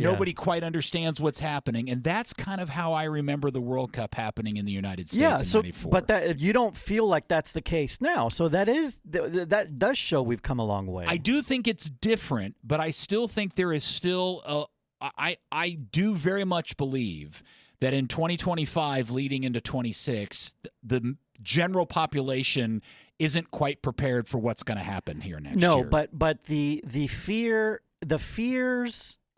nobody quite understands what's happening. And that's kind of how I remember the World Cup happening in the United States in '94. But you don't feel like that's the case now. So that does show we've come a long way. I do think it's different, but I still think there is still I do very much believe that in 2025 leading into 26 the general population isn't quite prepared for what's going to happen here next year. No, but the fears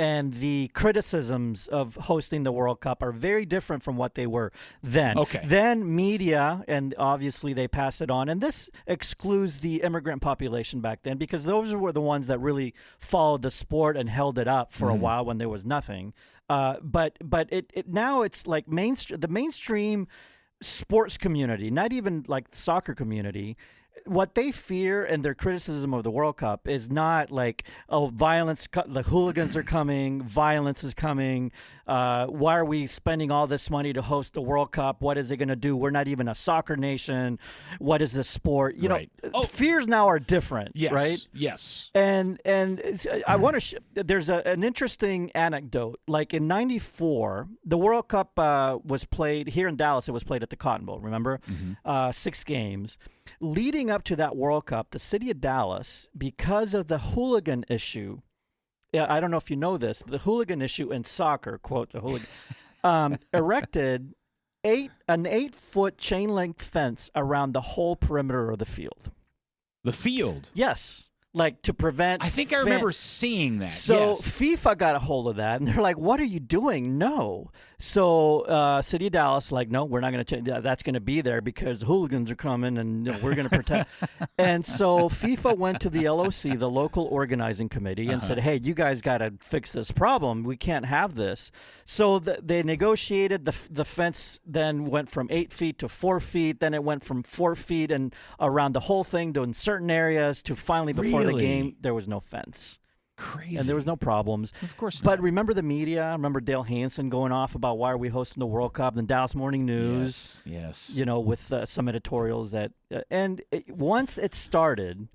and the criticisms of hosting the World Cup are very different from what they were then. Okay. Then media, and obviously they passed it on, and this excludes the immigrant population back then because those were the ones that really followed the sport and held it up for a while when there was nothing. But it now it's like the mainstream sports community, not even like the soccer community. What they fear and their criticism of the World Cup is not like, oh, violence, the hooligans are coming, violence is coming. Why are we spending all this money to host the World Cup? What is it going to do? We're not even a soccer nation. What is this sport? You know, fears now are different, right? Yes. And I want to there's an interesting anecdote. Like in '94, the World Cup was played here in Dallas. It was played at the Cotton Bowl, remember? 6 games. Leading up to that World Cup, the city of Dallas, because of the hooligan issue, I don't know if you know this, but the hooligan issue in soccer, quote the hooligan, erected an 8-foot chain link fence around the whole perimeter of the field. The field? Yes. Like to prevent. I think I remember seeing that. So yes. FIFA got a hold of that, and they're like, "What are you doing?" No. So City of Dallas, like, no, we're not going to change. That's going to be there because hooligans are coming, and we're going to protect. And so FIFA went to the LOC, the local organizing committee, and said, "Hey, you guys got to fix this problem. We can't have this." So they negotiated. The fence then went from 8 feet to 4 feet. Then it went from 4 feet and around the whole thing to in certain areas to finally before the game there was no fence. Crazy. And there was no problems. Of course not. But remember the media? I remember Dale Hansen going off about why are we hosting the World Cup? And Dallas Morning News. Yes. You know, with some editorials that once it started,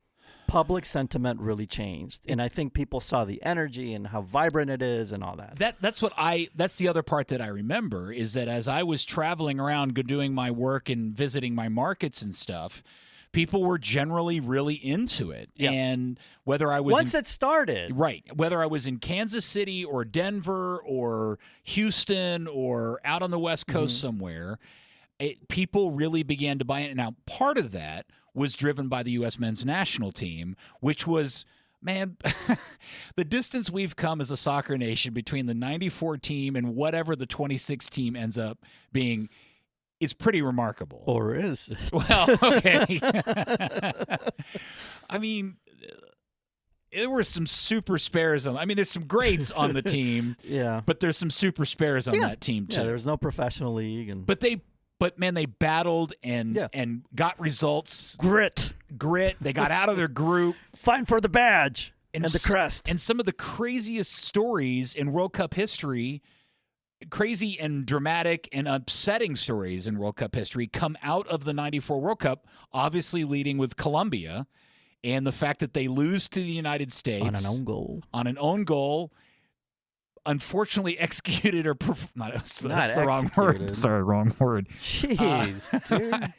public sentiment really changed. And I think people saw the energy and how vibrant it is and all that. That's the other part that I remember is that as I was traveling around doing my work and visiting my markets and stuff, people were generally really into it. Yeah. And whether I was once it started. Right. Whether I was in Kansas City or Denver or Houston or out on the West Coast somewhere, people really began to buy it. Now, part of that was driven by the U.S. men's national team, which was, man, the distance we've come as a soccer nation between the 94 team and whatever the 26 team ends up being is pretty remarkable. Or is it? Well, okay. I mean, there were some super spares on. I mean, there's some greats on the team. Yeah. But there's some super spares on that team too. Yeah, there's no professional league, and but man, they battled and got results. Grit. They got out of their group. Fighting for the badge and the crest. And some of the craziest stories in World Cup history, crazy and dramatic and upsetting stories in World Cup history come out of the 94 World Cup, obviously leading with Colombia and the fact that they lose to the United States. On an own goal. Unfortunately executed or that's the wrong word. Sorry, wrong word. Jeez, dude.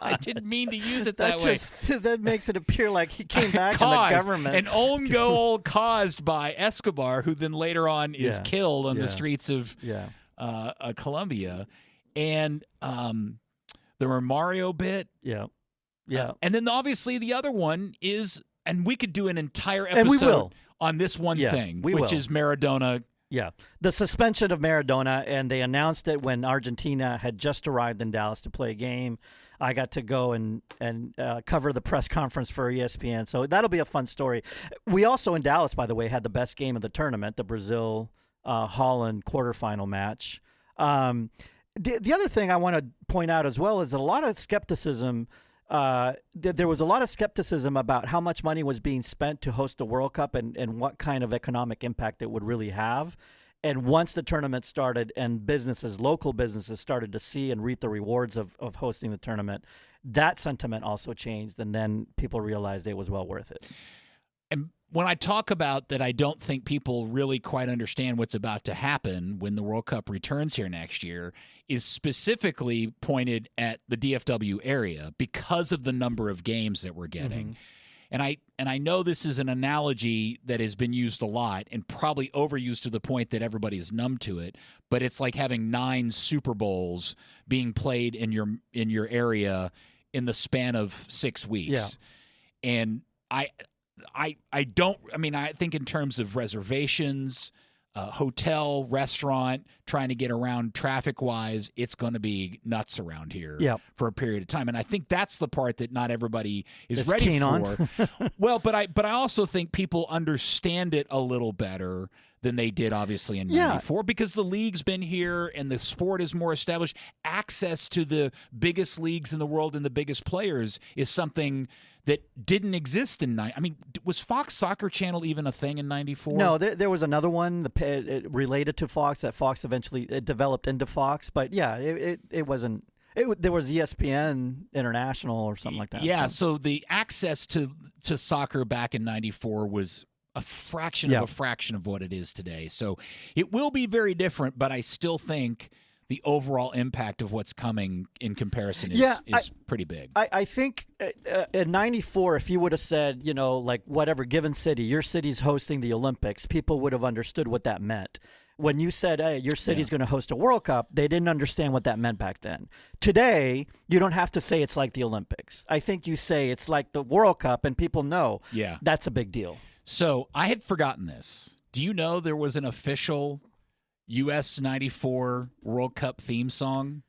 I didn't mean to use it that way. That makes it appear like he came back in the government. An own goal caused by Escobar, who then later on is killed on the streets of Colombia. And the Romario bit. Yeah. And then obviously the other one is, and we could do an entire episode on this one thing, which is Maradona Yeah. The suspension of Maradona, and they announced it when Argentina had just arrived in Dallas to play a game. I got to go and cover the press conference for ESPN, so that'll be a fun story. We also in Dallas, by the way, had the best game of the tournament, the Brazil-Holland quarterfinal match. The other thing I want to point out as well is that a lot of skepticism. There was a lot of skepticism about how much money was being spent to host the World Cup and what kind of economic impact it would really have. And once the tournament started and local businesses started to see and reap the rewards of hosting the tournament, that sentiment also changed. And then people realized it was well worth it. And when I talk about that, I don't think people really quite understand what's about to happen when the World Cup returns here next year is specifically pointed at the DFW area because of the number of games that we're getting. Mm-hmm. And I know this is an analogy that has been used a lot and probably overused to the point that everybody is numb to it, but it's like having 9 Super Bowls being played in your area in the span of 6 weeks. Yeah. And I think in terms of reservations, hotel, restaurant, trying to get around traffic-wise, it's going to be nuts around here for a period of time. And I think that's the part that not everybody is ready for. Well, but I also think people understand it a little better than they did, obviously, in 94 because the league's been here and the sport is more established. Access to the biggest leagues in the world and the biggest players is something that didn't exist in was Fox Soccer Channel even a thing in 94? No, there was another one related to Fox that Fox eventually developed into Fox. But, yeah, it wasn't – there was ESPN International or something like that. Yeah, so the access to soccer back in 94 was – a fraction of what it is today. So it will be very different, but I still think the overall impact of what's coming in comparison is pretty big. I think in 94, if you would have said, like whatever given city, your city's hosting the Olympics, people would have understood what that meant. When you said, hey, your city's going to host a World Cup, they didn't understand what that meant back then. Today, you don't have to say it's like the Olympics. I think you say it's like the World Cup, and people know that's a big deal. So I had forgotten this. Do you know there was an official U.S. 94 World Cup theme song?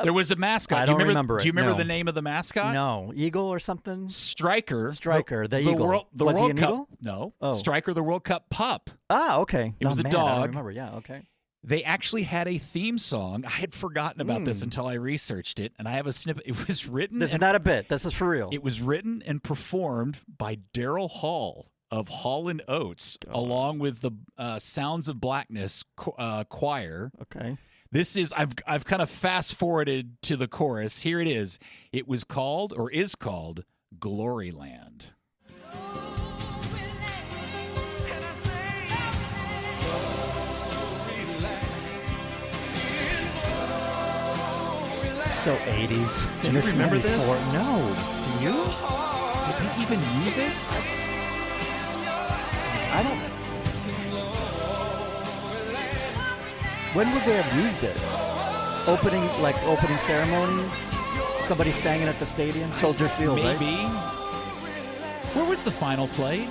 There was a mascot. I don't remember it. Do you remember the name of the mascot? No. Eagle or something? Striker, the eagle. The was World he an Cup. Eagle? No. Oh. Striker, the World Cup pup. Ah, okay. It was a dog. I don't remember. Yeah, okay. They actually had a theme song. I had forgotten about this until I researched it, and I have a snippet. It was written. This is not a bit. This is for real. It was written and performed by Daryl Hall of Hall & Oates, along with the Sounds of Blackness choir. Okay. This is I've kind of fast forwarded to the chorus. Here it is. It was called or is called Gloryland. So 80s. Do you remember this? No. Do you? Did they even use it? I don't. When would they have used it? Opening ceremonies? Somebody sang it at the stadium? Soldier Field, Maybe. Right? Where was the final played?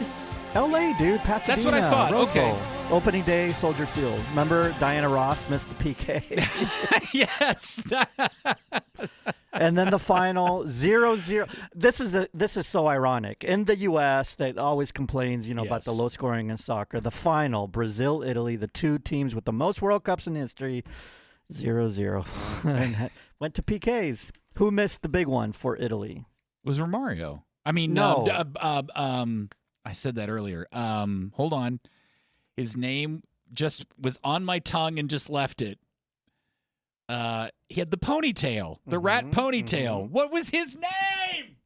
L.A., dude. Pasadena. That's what I thought. Rose Okay. Bowl. Opening day, Soldier Field. Remember Diana Ross missed the PK? Yes. And then the final 0-0. This is so ironic. In the U.S., that always complains, about the low scoring in soccer. The final, Brazil, Italy, the two teams with the most World Cups in history, 0-0. And went to PKs. Who missed the big one for Italy? It was Romario. I mean, no. I said that earlier. Hold on. His name just was on my tongue and just left it. He had the ponytail, the rat ponytail. Mm-hmm. What was his name?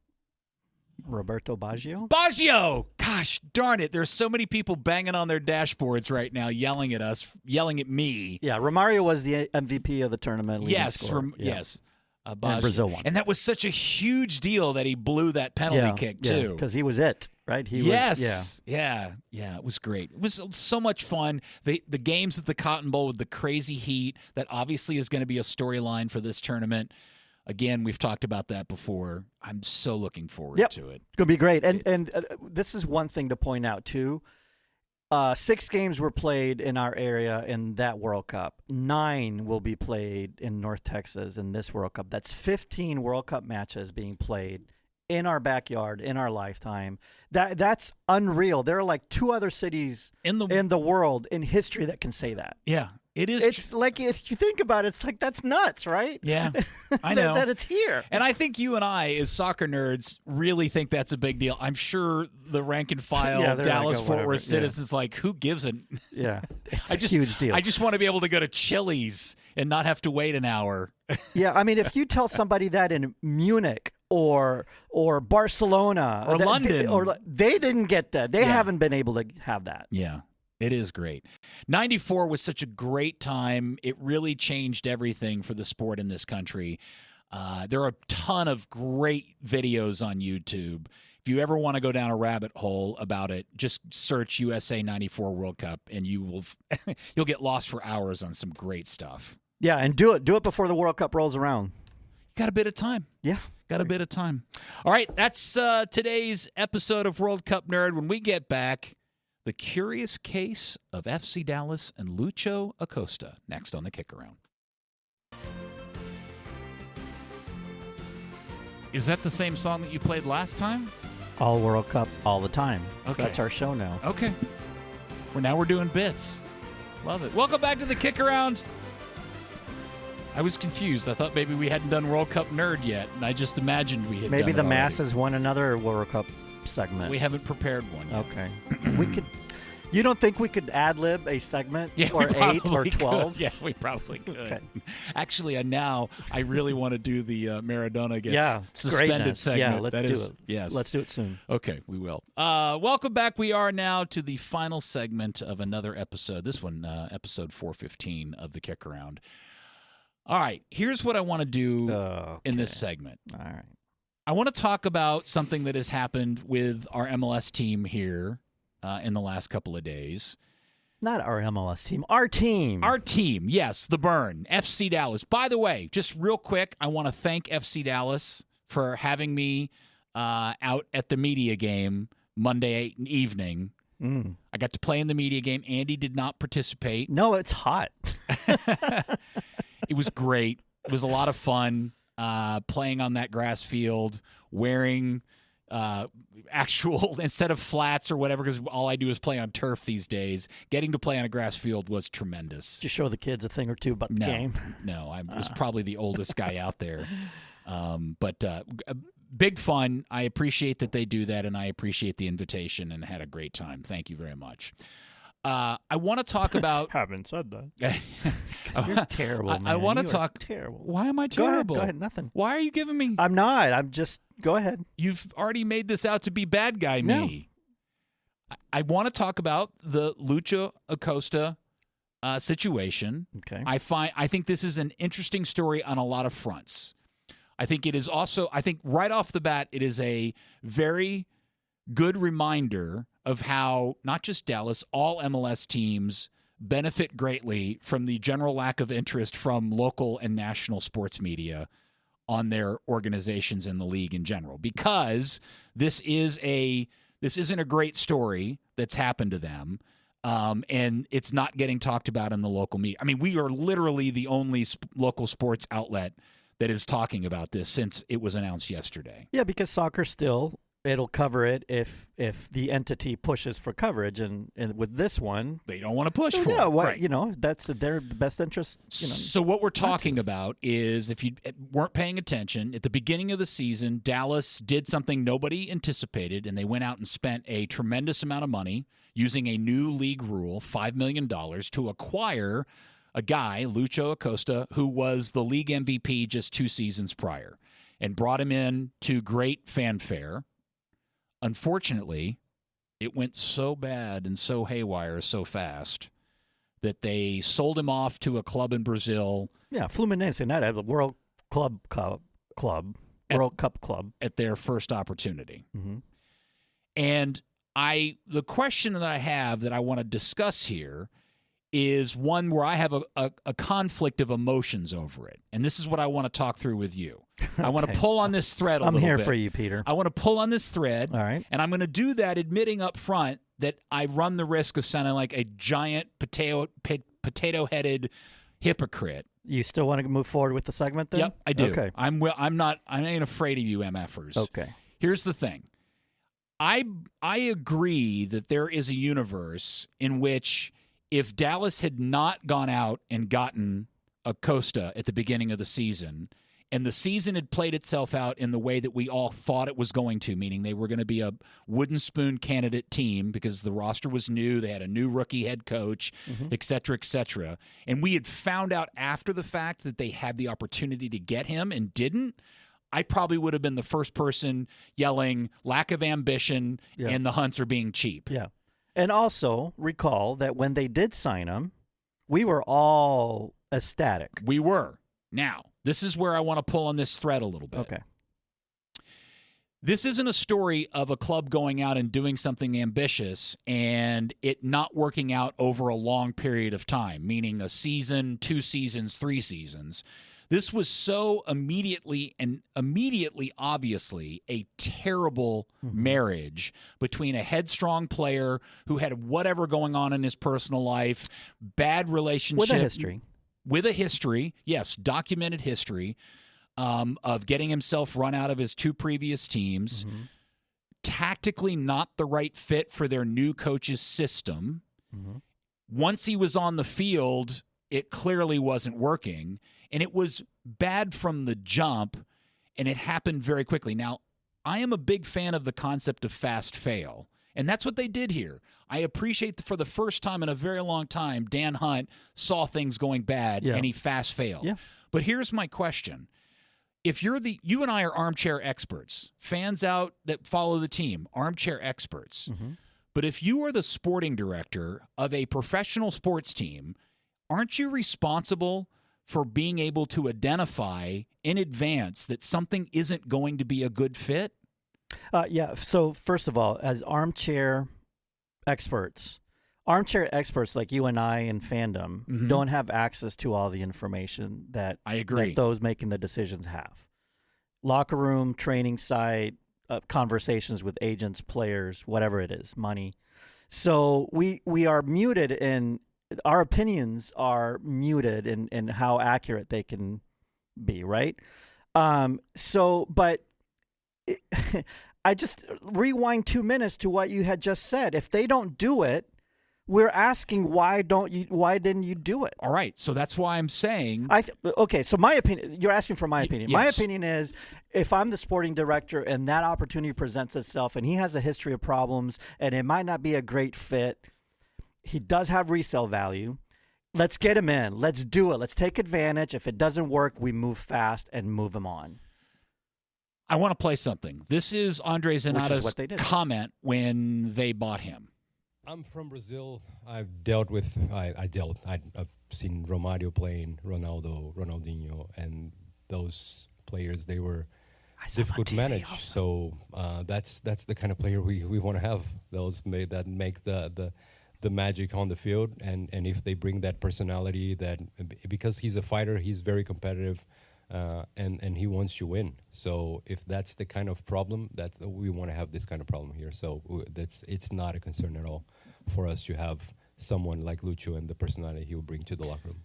Roberto Baggio? Baggio! Gosh darn it. There's so many people banging on their dashboards right now, yelling at us, yelling at me. Yeah, Romario was the MVP of the tournament. Yes, yes. And Brazil won. And that was such a huge deal that he blew that penalty kick, too. Because he was it, right? He was. Yeah, it was great. It was so much fun. The games at the Cotton Bowl with the crazy heat, that obviously is going to be a storyline for this tournament. Again, we've talked about that before. I'm so looking forward to it. It's going to be great. And this is one thing to point out, too. 6 games were played in our area in that World Cup. 9 will be played in North Texas in this World Cup. That's 15 World Cup matches being played in our backyard in our lifetime. That's unreal. There are like 2 other cities in the world in history that can say that. Yeah. It is. It's like, if you think about it, it's like, that's nuts, right? Yeah, I know. that it's here. And I think you and I, as soccer nerds, really think that's a big deal. I'm sure the rank and file Dallas-Fort Worth citizens like, who gives a... Yeah, it's a huge deal. I just want to be able to go to Chili's and not have to wait an hour. Yeah, I mean, if you tell somebody that in Munich or Barcelona or London, they didn't get that. They haven't been able to have that. Yeah. It is great. 94 was such a great time. It really changed everything for the sport in this country. There are a ton of great videos on YouTube. If you ever want to go down a rabbit hole about it, just search USA 94 World Cup, and you'll get lost for hours on some great stuff. Yeah, and do it before the World Cup rolls around. Got a bit of time. Yeah. Got a bit of time. All right, that's today's episode of World Cup Nerd. When we get back, the curious case of FC Dallas and Lucho Acosta, next on the KickAround. Is that the same song that you played last time? All World Cup, all the time. Okay. That's our show now. Okay. Now we're doing bits. Love it. Welcome back to the KickAround. I was confused. I thought maybe we hadn't done World Cup Nerd yet, and I just imagined we had Maybe done the it masses won another World Cup segment. We haven't prepared one yet. Okay. We could. You don't think we could ad-lib a segment or 8 or 12? Yeah, we probably could. Okay. Actually, now I really want to do the Maradona gets suspended greatness. segment. Yeah, let's do it. Yes. Let's do it soon. Okay, we will. Welcome back. We are now to the final segment of another episode. This one, episode 415 of the KickAround. All right, here's what I want to do in this segment. All right. I want to talk about something that has happened with our MLS team here in the last couple of days. Not our MLS team. Our team. Our team, yes, the Burn, FC Dallas. By the way, just real quick, I want to thank FC Dallas for having me out at the media game Monday evening. I got to play in the media game. Andy did not participate. No, it's hot. It was great. It was a lot of fun playing on that grass field, wearing actual, instead of flats or whatever, because all I do is play on turf these days. Getting to play on a grass field was tremendous. Just show the kids a thing or two about the game. No, I was probably the oldest guy out there. But big fun. I appreciate that they do that, and I appreciate the invitation, and had a great time. Thank you very much. I want to talk about... Haven't said that. You're terrible, man. I want to talk... Terrible. Why am I terrible? Go ahead. Nothing. Why are you giving me... I'm not. I'm just... Go ahead. You've already made this out to be bad guy me. I want to talk about the Lucho Acosta situation. Okay. I think this is an interesting story on a lot of fronts. I think it is also... I think right off the bat, it is a very good reminder of how not just Dallas, all MLS teams benefit greatly from the general lack of interest from local and national sports media on their organizations in the league in general, because this isn't a great story that's happened to them, and it's not getting talked about in the local media. I mean, we are literally the only local sports outlet that is talking about this since it was announced yesterday. Yeah, because soccer still... It'll cover it if the entity pushes for coverage, and with this one, they don't want to push for it. Right. That's their best interest. So what we're talking about is, if you weren't paying attention, at the beginning of the season, Dallas did something nobody anticipated, and they went out and spent a tremendous amount of money using a new league rule, $5 million, to acquire a guy, Lucho Acosta, who was the league MVP just 2 seasons prior, and brought him in to great fanfare. Unfortunately, it went so bad and so haywire so fast that they sold him off to a club in Brazil. Yeah, Fluminense, not a World Cup club at their first opportunity. Mm-hmm. And the question that I have that I want to discuss here is one where I have a conflict of emotions over it. And this is what I want to talk through with you. Okay. I want to pull on this thread a little bit. I'm here for you, Peter. I want to pull on this thread. All right. And I'm going to do that admitting up front that I run the risk of sounding like a giant potato-headed hypocrite. You still want to move forward with the segment then? Yep, I do. Okay. I ain't afraid of you MFers. Okay. Here's the thing. I agree that there is a universe in which if Dallas had not gone out and gotten Acosta at the beginning of the season, and the season had played itself out in the way that we all thought it was going to, meaning they were going to be a wooden spoon candidate team because the roster was new, they had a new rookie head coach, et cetera, and we had found out after the fact that they had the opportunity to get him and didn't, I probably would have been the first person yelling lack of ambition and the Hunts are being cheap. Yeah. And also recall that when they did sign him, we were all ecstatic. We were. Now, this is where I want to pull on this thread a little bit. Okay. This isn't a story of a club going out and doing something ambitious and it not working out over a long period of time, meaning a season, 2 seasons, 3 seasons. This was so immediately obviously a terrible marriage between a headstrong player who had whatever going on in his personal life, bad relationship. With a history, yes, documented history of getting himself run out of his 2 previous teams, tactically not the right fit for their new coach's system. Once he was on the field, it clearly wasn't working. And it was bad from the jump, and it happened very quickly. Now, I am a big fan of the concept of fast fail, and that's what they did here. I appreciate that for the first time in a very long time, Dan Hunt saw things going bad, and he fast failed. Yeah. But here's my question. If you and I are armchair experts, fans out that follow the team, armchair experts. But if you are the sporting director of a professional sports team, aren't you responsible for being able to identify in advance that something isn't going to be a good fit? Yeah. So first of all, as armchair experts like you and I in fandom don't have access to all the information that I agree that those making the decisions have. Locker room, training site, conversations with agents, players, whatever it is, money. So we are muted in. Our opinions are muted in how accurate they can be, right? I just rewind 2 minutes to what you had just said. If they don't do it, we're asking why didn't you do it? All right, so that's why I'm saying. Okay, so my opinion. You're asking for my opinion. Yes. My opinion is, if I'm the sporting director and that opportunity presents itself, and he has a history of problems, and it might not be a great fit. He does have resale value. Let's get him in. Let's do it. Let's take advantage. If it doesn't work, we move fast and move him on. I want to play something. This is Andre Zanata's comment when they bought him. I'm from Brazil. I've seen Romário playing, Ronaldinho, and those players, they were difficult to manage. Also. So that's the kind of player we want to have. Those that make the magic on the field, and if they bring that personality, that because he's a fighter, he's very competitive, and he wants to win. So if that's the kind of problem, that we want to have this kind of problem here. So it's not a concern at all for us to have someone like Lucho and the personality he will bring to the locker room.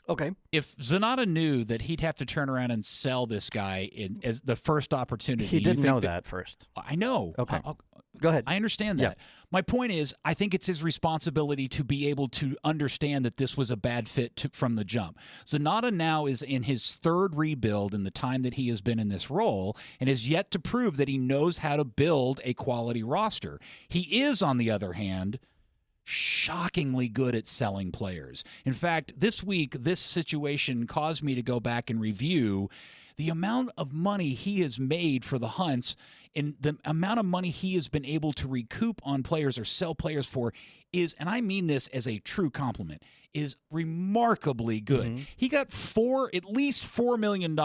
Okay. If Zanata knew that he'd have to turn around and sell this guy as the first opportunity, he didn't know that first. I know. Okay. Go ahead. I understand that. Yeah. My point is, I think it's his responsibility to be able to understand that this was a bad fit from the jump. Zanata now is in his 3rd rebuild in the time that he has been in this role and has yet to prove that he knows how to build a quality roster. He is, on the other hand, shockingly good at selling players. In fact, this week, this situation caused me to go back and review the amount of money he has made for the Hunts and the amount of money he has been able to recoup on players or sell players for is, and I mean this as a true compliment, is remarkably good. He got at least $4 million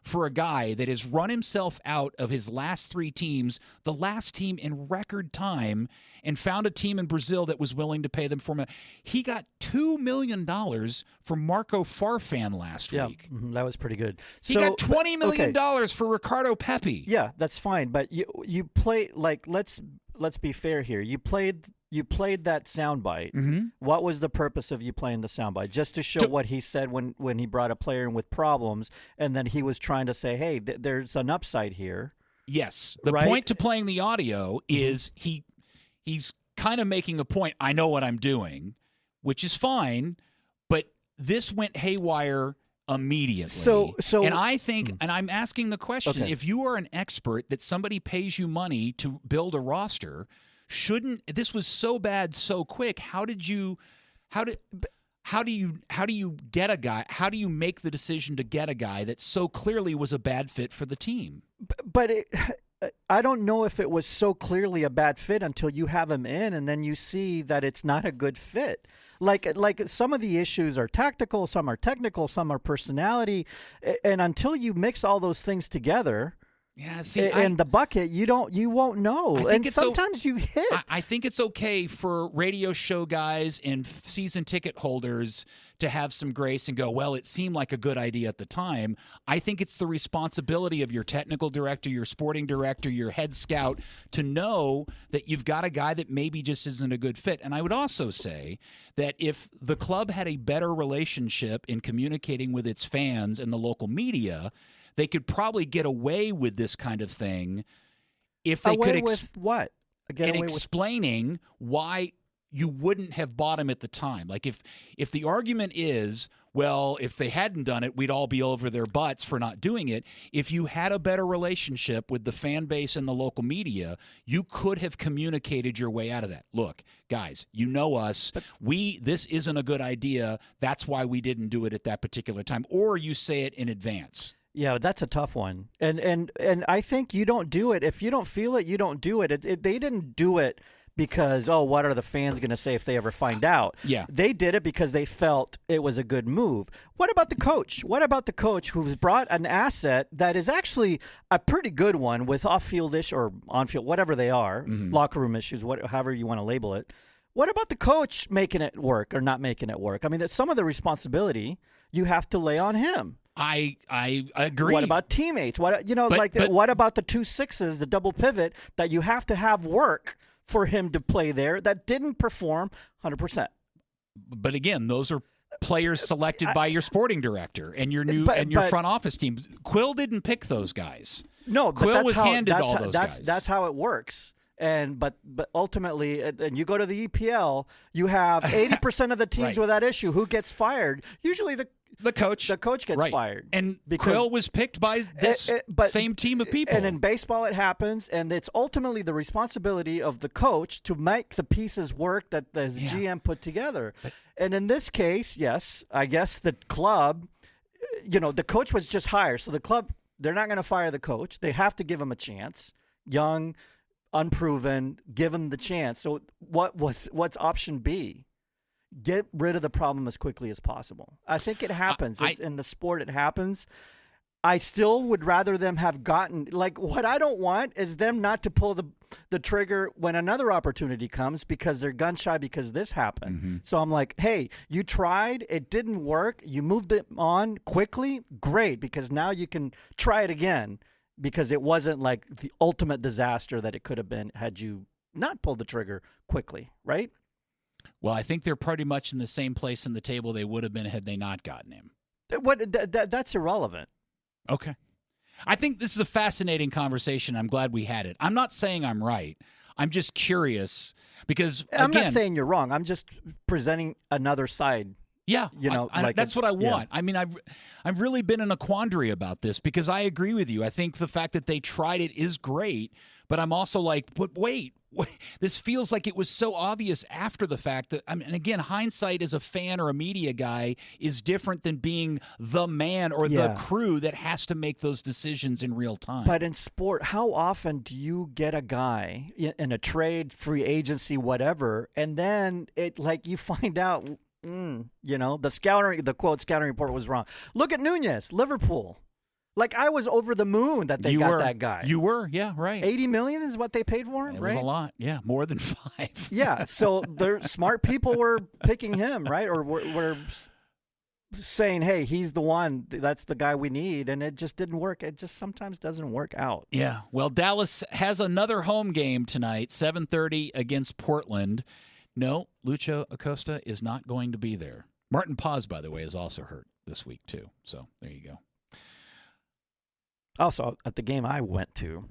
for a guy that has run himself out of his last 3 teams, the last team in record time, and found a team in Brazil that was willing to pay them $4 million. He got $2 million from Marco Farfan last week. That was pretty good. He got $20 million for Ricardo Pepi. Yeah, that's fine. But you play, like, let's be fair here. You played you played that soundbite. Mm-hmm. What was the purpose of you playing the soundbite? Just to show what he said when he brought a player in with problems, and then he was trying to say, hey, there's an upside here. Yes. The point to playing the audio is he's kind of making a point. I know what I'm doing, which is fine, but this went haywire immediately. So and I think, and I'm asking the question, if you are an expert that somebody pays you money to build a roster, this was so bad so quick. How do you get a guy? How do you make the decision to get a guy that so clearly was a bad fit for the team? But I don't know if it was so clearly a bad fit until you have him in, and then you see that it's not a good fit. Like some of the issues are tactical, some are technical, some are personality, and until you mix all those things together, in the bucket, you won't know. And sometimes you hit. I think it's okay for radio show guys and season ticket holders to have some grace and go, well, it seemed like a good idea at the time. I think it's the responsibility of your technical director, your sporting director, your head scout to know that you've got a guy that maybe just isn't a good fit. And I would also say that if the club had a better relationship in communicating with its fans and the local media, they could probably get away with this kind of thing if they could explaining why you wouldn't have bought him at the time. Like if the argument is, well, if they hadn't done it, we'd all be over their butts for not doing it. If you had a better relationship with the fan base and the local media, you could have communicated your way out of that. Look, guys, you know us. This isn't a good idea. That's why we didn't do it at that particular time. Or you say it in advance. Yeah, that's a tough one. And I think you don't do it. If you don't feel it, you don't do it. They didn't do it because, what are the fans going to say if they ever find out? Yeah. They did it because they felt it was a good move. What about the coach? What about the coach who's brought an asset that is actually a pretty good one with off-field ish or on-field, whatever they are, locker room issues, however you want to label it. What about the coach making it work or not making it work? I mean, some of the responsibility you have to lay on him. I agree. What about teammates? What about the 2 6s, the double pivot that you have to have work for him to play there that didn't perform 100%? But again, those are players selected by your sporting director and your front office team. Quill didn't pick those guys. No, Quill was handed all those guys. That's how it works. But ultimately, and you go to the EPL, you have 80% of the teams with that issue. Who gets fired? Usually the coach. The coach gets fired. And Quill was picked by this same team of people. And in baseball it happens, and it's ultimately the responsibility of the coach to make the pieces work that the GM put together. And in this case, yes, I guess the club, the coach was just hired. So the club, they're not going to fire the coach. They have to give him a chance. Young, unproven, give him the chance. So what's option B? Get rid of the problem as quickly as possible. I think it happens. In the sport, it happens. I still would rather them have gotten, what I don't want is them not to pull the trigger when another opportunity comes because they're gun shy because this happened. Mm-hmm. So I'm like, hey, you tried, it didn't work, you moved it on quickly, great, because now you can try it again because it wasn't like the ultimate disaster that it could have been had you not pulled the trigger quickly, right? Well, I think they're pretty much in the same place in the table they would have been had they not gotten him. That's irrelevant. Okay. I think this is a fascinating conversation. I'm glad we had it. I'm not saying I'm right. I'm just curious because, I'm not saying you're wrong. I'm just presenting another side. Yeah, that's what I want. Yeah. I mean, I've really been in a quandary about this because I agree with you. I think the fact that they tried it is great, but I'm also like, but wait, this feels like it was so obvious after the fact that, and again, hindsight as a fan or a media guy is different than being the man or the crew that has to make those decisions in real time. But in sport, how often do you get a guy in a trade, free agency, whatever, and then you find out, the quote scouting report was wrong. Look at Nunez, Liverpool. I was over the moon that they got that guy. You were, yeah, right. $80 million is what they paid for him, it right? It was a lot, yeah, more than 5. Yeah, so smart people were picking him, right? Or were saying, hey, he's the one, that's the guy we need, and it just didn't work. It just sometimes doesn't work out. Yeah. Well, Dallas has another home game tonight, 7:30 against Portland. No, Lucho Acosta is not going to be there. Martin Paz, by the way, is also hurt this week, too. So there you go. Also, at the game I went to,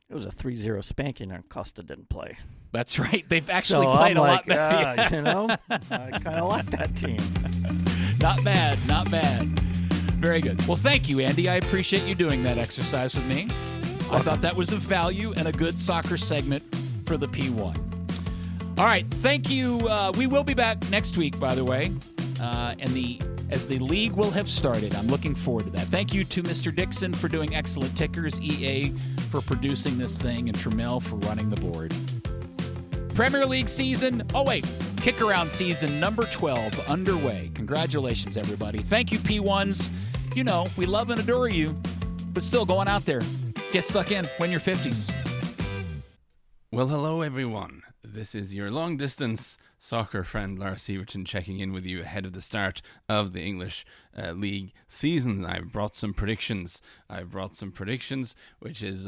it was a 3-0 spanking, and Acosta didn't play. That's right. They've actually so played I'm a like, lot better. You know, I kind of like that team. Not bad. Not bad. Very good. Well, thank you, Andy. I appreciate you doing that exercise with me. I thought that was of value and a good soccer segment for the P1. All right. Thank you. We will be back next week, by the way, as the league will have started. I'm looking forward to that. Thank you to Mr. Dixon for doing excellent tickers, EA for producing this thing, and Trammell for running the board. Premier League season, KickAround season number 12 underway. Congratulations, everybody. Thank you, P1s. You know, we love and adore you, but still going out there. Get stuck in, win your 50s. Well, hello, everyone. This is your long-distance soccer friend Lars Sivertsen checking in with you ahead of the start of the English League season. I've brought some predictions. Which is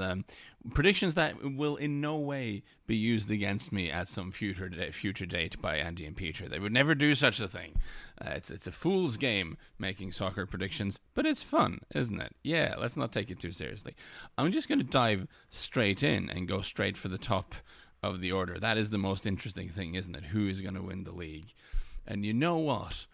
predictions that will in no way be used against me at some future date by Andy and Peter. They would never do such a thing. It's a fool's game making soccer predictions, but it's fun, isn't it? Yeah, let's not take it too seriously. I'm just going to dive straight in and go straight for the top of the order. That is the most interesting thing, isn't it? Who is going to win the league? And you know what?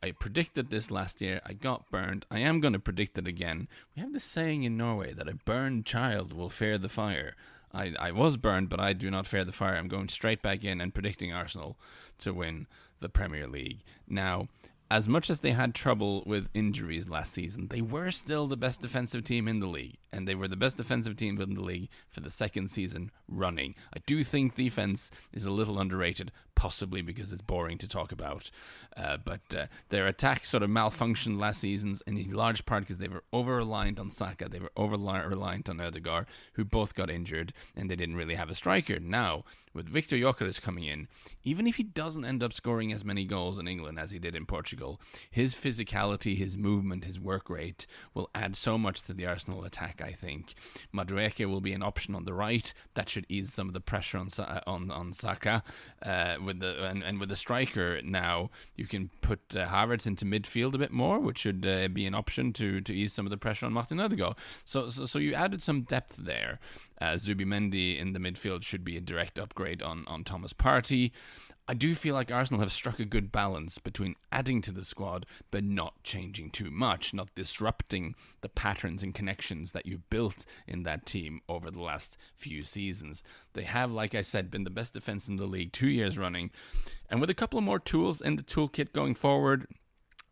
I predicted this last year. I got burned. I am going to predict it again. We have this saying in Norway that a burned child will fear the fire. I was burned, but I do not fear the fire. I'm going straight back in and predicting Arsenal to win the Premier League. Now, as much as they had trouble with injuries last season, they were still the best defensive team in the league. And they were the best defensive team in the league for the second season running. I do think defense is a little underrated, possibly because it's boring to talk about. But their attack sort of malfunctioned last season, in large part because they were over-reliant on Saka. They were over-reliant on Ødegaard, who both got injured, and they didn't really have a striker. Now, with Victor Gyökeres coming in, even if he doesn't end up scoring as many goals in England as he did in Portugal, his physicality, his movement, his work rate will add so much to the Arsenal attack, I think. Madueke will be an option on the right. That should ease some of the pressure on Saka. With the striker now, you can put Havertz into midfield a bit more, which should be an option to ease some of the pressure on Martin Ødegaard. So you added some depth there. Zubimendi in the midfield should be a direct upgrade on Thomas Partey. I do feel like Arsenal have struck a good balance between adding to the squad but not changing too much, not disrupting the patterns and connections that you built in that team over the last few seasons. They have, like I said, been the best defense in the league 2 years running. And with a couple of more tools in the toolkit going forward,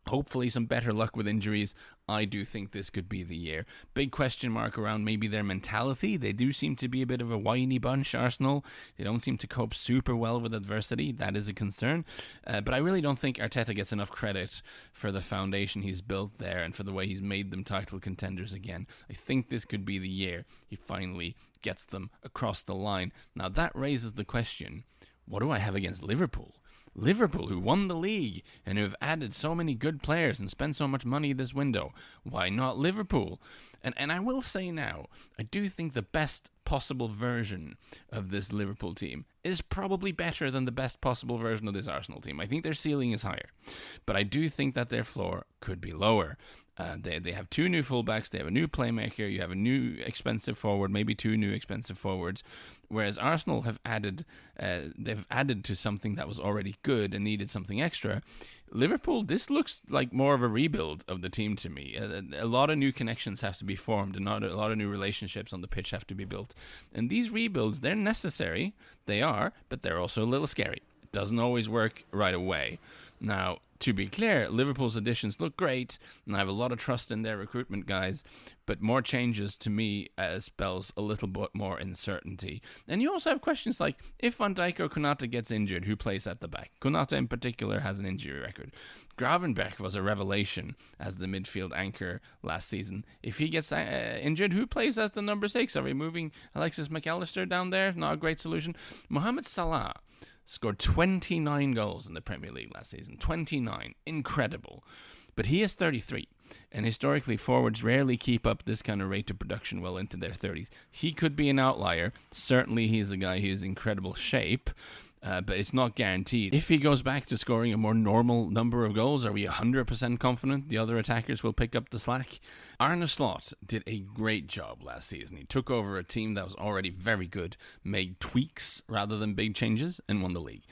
hopefully some better luck with injuries, I do think this could be the year. Big question mark around maybe their mentality. They do seem to be a bit of a whiny bunch, Arsenal. They don't seem to cope super well with adversity. That is a concern. But I really don't think Arteta gets enough credit for the foundation he's built there and for the way he's made them title contenders again. I think this could be the year he finally gets them across the line. Now that raises the question, what do I have against Liverpool? Liverpool, who won the league and who have added so many good players and spent so much money this window. Why not Liverpool? And I will say now, I do think the best possible version of this Liverpool team is probably better than the best possible version of this Arsenal team. I think their ceiling is higher, but I do think that their floor could be lower. They have two new fullbacks, they have a new playmaker, you have a new expensive forward, maybe two new expensive forwards, whereas Arsenal have they've added to something that was already good and needed something extra. Liverpool, this looks like more of a rebuild of the team to me. A lot of new connections have to be formed and a lot of new relationships on the pitch have to be built. And these rebuilds, they're necessary, they are, but they're also a little scary. It doesn't always work right away. Now, to be clear, Liverpool's additions look great, and I have a lot of trust in their recruitment guys, but more changes to me spells a little bit more uncertainty. And you also have questions like, if Van Dijk or Konate gets injured, who plays at the back? Konate in particular has an injury record. Gravenberch was a revelation as the midfield anchor last season. If he gets injured, who plays as the number 6? Are we moving Alexis McAllister down there? Not a great solution. Mohamed Salah scored 29 goals in the Premier League last season. 29. Incredible. But he is 33. And historically, forwards rarely keep up this kind of rate of production well into their 30s. He could be an outlier. Certainly, he's a guy who's in incredible shape. But it's not guaranteed. If he goes back to scoring a more normal number of goals, are we 100% confident the other attackers will pick up the slack? Arne Slot did a great job last season. He took over a team that was already very good, made tweaks rather than big changes, and won the league.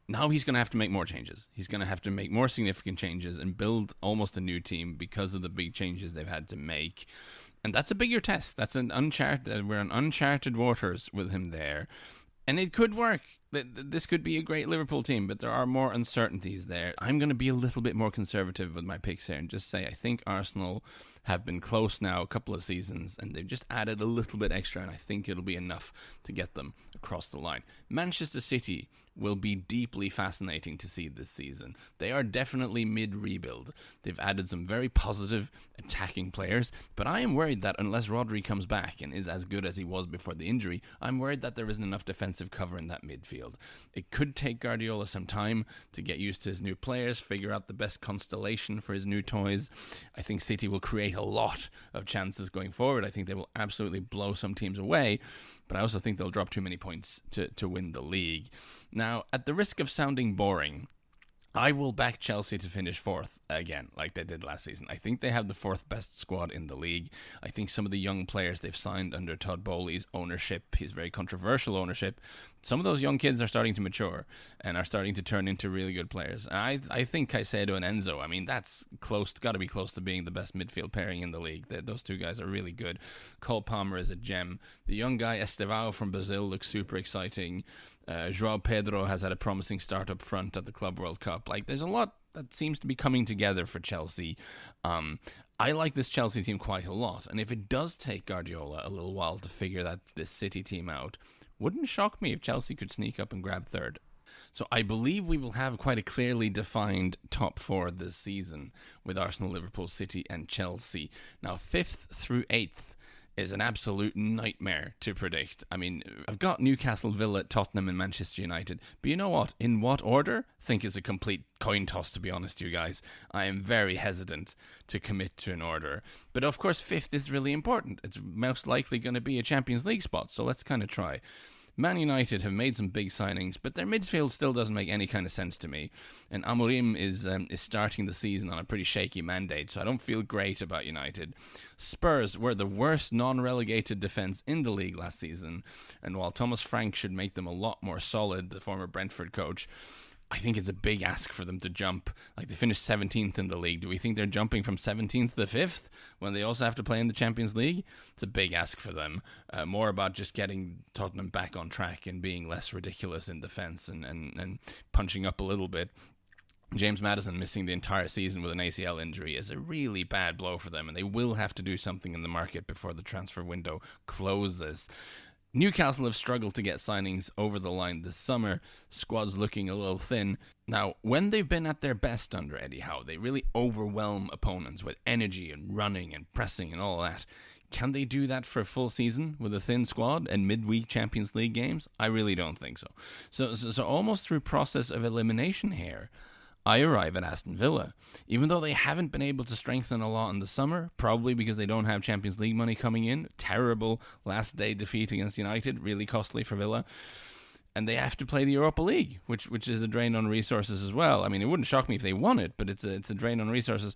Now he's going to have to make more changes. He's going to have to make more significant changes and build almost a new team because of the big changes they've had to make. And that's a bigger test. We're on uncharted waters with him there. And it could work. This could be a great Liverpool team, but there are more uncertainties there. I'm going to be a little bit more conservative with my picks here and just say I think Arsenal have been close now a couple of seasons, and they've just added a little bit extra, and I think it'll be enough to get them across the line. Manchester City will be deeply fascinating to see this season. They are definitely mid-rebuild. They've added some very positive attacking players, but I am worried that unless Rodri comes back and is as good as he was before the injury, I'm worried that there isn't enough defensive cover in that midfield. It could take Guardiola some time to get used to his new players, figure out the best constellation for his new toys. I think City will create a lot of chances going forward. I think they will absolutely blow some teams away, but I also think they'll drop too many points to win the league. Now, at the risk of sounding boring, I will back Chelsea to finish fourth again, like they did last season. I think they have the fourth best squad in the league. I think some of the young players they've signed under Todd Bowley's ownership, his very controversial ownership, some of those young kids are starting to mature and are starting to turn into really good players. And I think Caicedo and Enzo, I mean, that's got to be close to being the best midfield pairing in the league. Those two guys are really good. Cole Palmer is a gem. The young guy Estevao from Brazil looks super exciting. João Pedro has had a promising start up front at the Club World Cup. Like, there's a lot that seems to be coming together for Chelsea. I like this Chelsea team quite a lot, and if it does take Guardiola a little while to figure this City team out, wouldn't shock me if Chelsea could sneak up and grab third. So I believe we will have quite a clearly defined top four this season with Arsenal, Liverpool, City, and Chelsea. Now, 5th through 8th is an absolute nightmare to predict. I mean, I've got Newcastle, Villa, Tottenham, and Manchester United. But you know what? In what order? I think it's a complete coin toss, to be honest, you guys. I am very hesitant to commit to an order. But of course, 5th is really important. It's most likely going to be a Champions League spot, so let's kind of try. Man United have made some big signings, but their midfield still doesn't make any kind of sense to me. And Amorim is starting the season on a pretty shaky mandate, so I don't feel great about United. Spurs were the worst non-relegated defence in the league last season, and while Thomas Frank should make them a lot more solid, the former Brentford coach, I think it's a big ask for them to jump. Like, they finished 17th in the league. Do we think they're jumping from 17th to 5th when they also have to play in the Champions League? It's a big ask for them. More about just getting Tottenham back on track and being less ridiculous in defence and punching up a little bit. James Maddison missing the entire season with an ACL injury is a really bad blow for them, and they will have to do something in the market before the transfer window closes. Newcastle have struggled to get signings over the line this summer. Squad's looking a little thin. Now, when they've been at their best under Eddie Howe, they really overwhelm opponents with energy and running and pressing and all that. Can they do that for a full season with a thin squad and midweek Champions League games? I really don't think so. So almost through process of elimination here, I arrive at Aston Villa. Even though they haven't been able to strengthen a lot in the summer, probably because they don't have Champions League money coming in. Terrible last day defeat against United, really costly for Villa. And they have to play the Europa League, which is a drain on resources as well. I mean, it wouldn't shock me if they won it, but it's a drain on resources.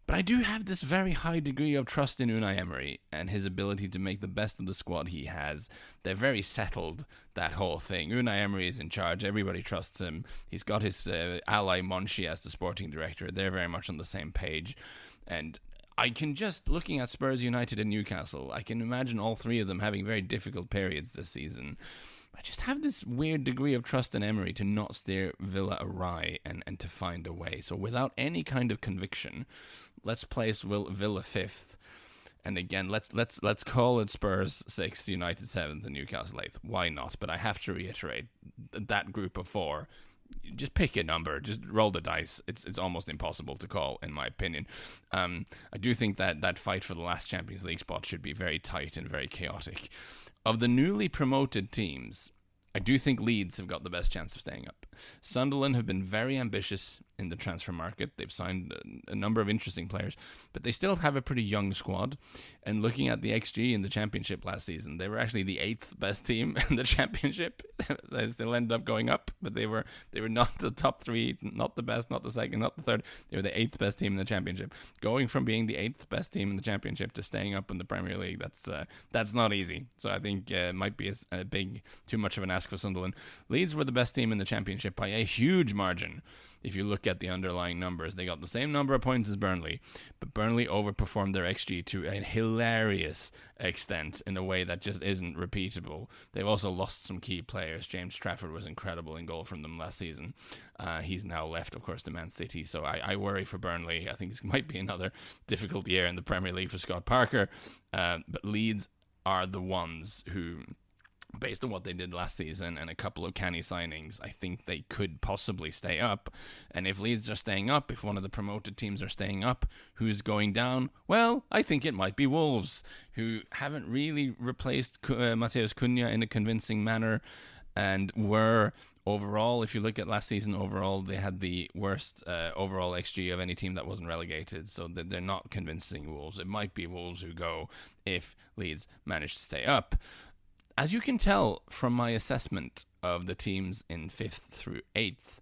But I do have this very high degree of trust in Unai Emery and his ability to make the best of the squad he has. They're very settled, that whole thing. Unai Emery is in charge. Everybody trusts him. He's got his ally Monchi as the sporting director. They're very much on the same page. And I can just, looking at Spurs, United, and Newcastle, I can imagine all three of them having very difficult periods this season. I just have this weird degree of trust in Emery to not steer Villa awry and to find a way. So without any kind of conviction, let's place Villa 5th. And again, let's call it Spurs 6th, United 7th, and Newcastle 8th. Why not? But I have to reiterate, that group of four, just pick a number, just roll the dice. It's almost impossible to call, in my opinion. I do think that fight for the last Champions League spot should be very tight and very chaotic. Of the newly promoted teams, I do think Leeds have got the best chance of staying up. Sunderland have been very ambitious in the transfer market. They've signed a number of interesting players, but they still have a pretty young squad. And looking at the XG in the Championship last season, they were actually the 8th best team in the Championship. They still ended up going up, but they were not the top 3, not the best, not the second, not the third. They were the 8th best team in the Championship. Going from being the 8th best team in the Championship to staying up in the Premier League, that's not easy. So I think it might be a big, too much of an ask for Sunderland. Leeds were the best team in the Championship by a huge margin. If you look at the underlying numbers, they got the same number of points as Burnley, but Burnley overperformed their XG to a hilarious extent in a way that just isn't repeatable. They've also lost some key players. James Trafford was incredible in goal from them last season. He's now left, of course, to Man City, so I worry for Burnley. I think this might be another difficult year in the Premier League for Scott Parker, but Leeds are the ones who, based on what they did last season and a couple of canny signings, I think they could possibly stay up. And if Leeds are staying up, if one of the promoted teams are staying up, who's going down? Well, I think it might be Wolves, who haven't really replaced Mateus Cunha in a convincing manner, and were overall, if you look at last season overall, they had the worst overall XG of any team that wasn't relegated, so they're not convincing Wolves. It might be Wolves who go if Leeds manage to stay up. As you can tell from my assessment of the teams in 5th through 8th,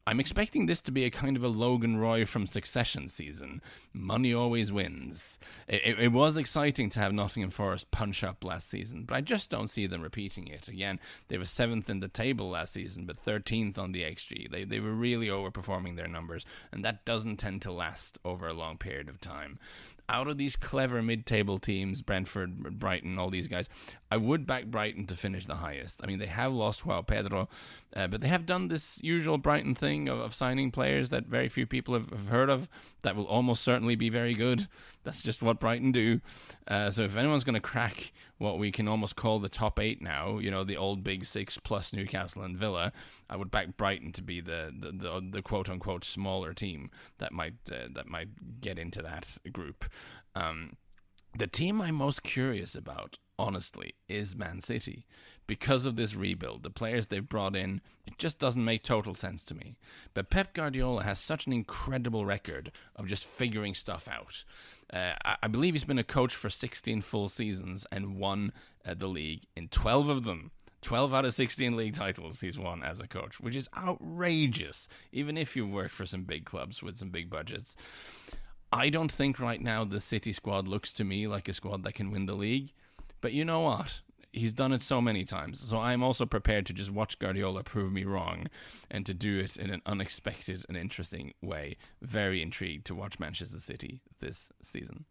I'm expecting this to be a kind of a Logan Roy from Succession season. Money always wins. It was exciting to have Nottingham Forest punch up last season, but I just don't see them repeating it. Again, they were 7th in the table last season, but 13th on the XG. They were really overperforming their numbers, and that doesn't tend to last over a long period of time. Out of these clever mid-table teams, Brentford, Brighton, all these guys, I would back Brighton to finish the highest. I mean, they have lost Joao Pedro, but they have done this usual Brighton thing of signing players that very few people have heard of that will almost certainly be very good. That's just what Brighton do. So if anyone's going to crack what we can almost call the top 8 now, you know, the old big 6 plus Newcastle and Villa, I would back Brighton to be the quote unquote smaller team that might get into that group. The team I'm most curious about, honestly, is Man City. Because of this rebuild, the players they've brought in, it just doesn't make total sense to me. But Pep Guardiola has such an incredible record of just figuring stuff out. I believe he's been a coach for 16 full seasons and won the league in 12 of them. 12 out of 16 league titles he's won as a coach, which is outrageous, even if you've worked for some big clubs with some big budgets. I don't think right now the City squad looks to me like a squad that can win the league. But you know what? He's done it so many times. So I'm also prepared to just watch Guardiola prove me wrong and to do it in an unexpected and interesting way. Very intrigued to watch Manchester City this season.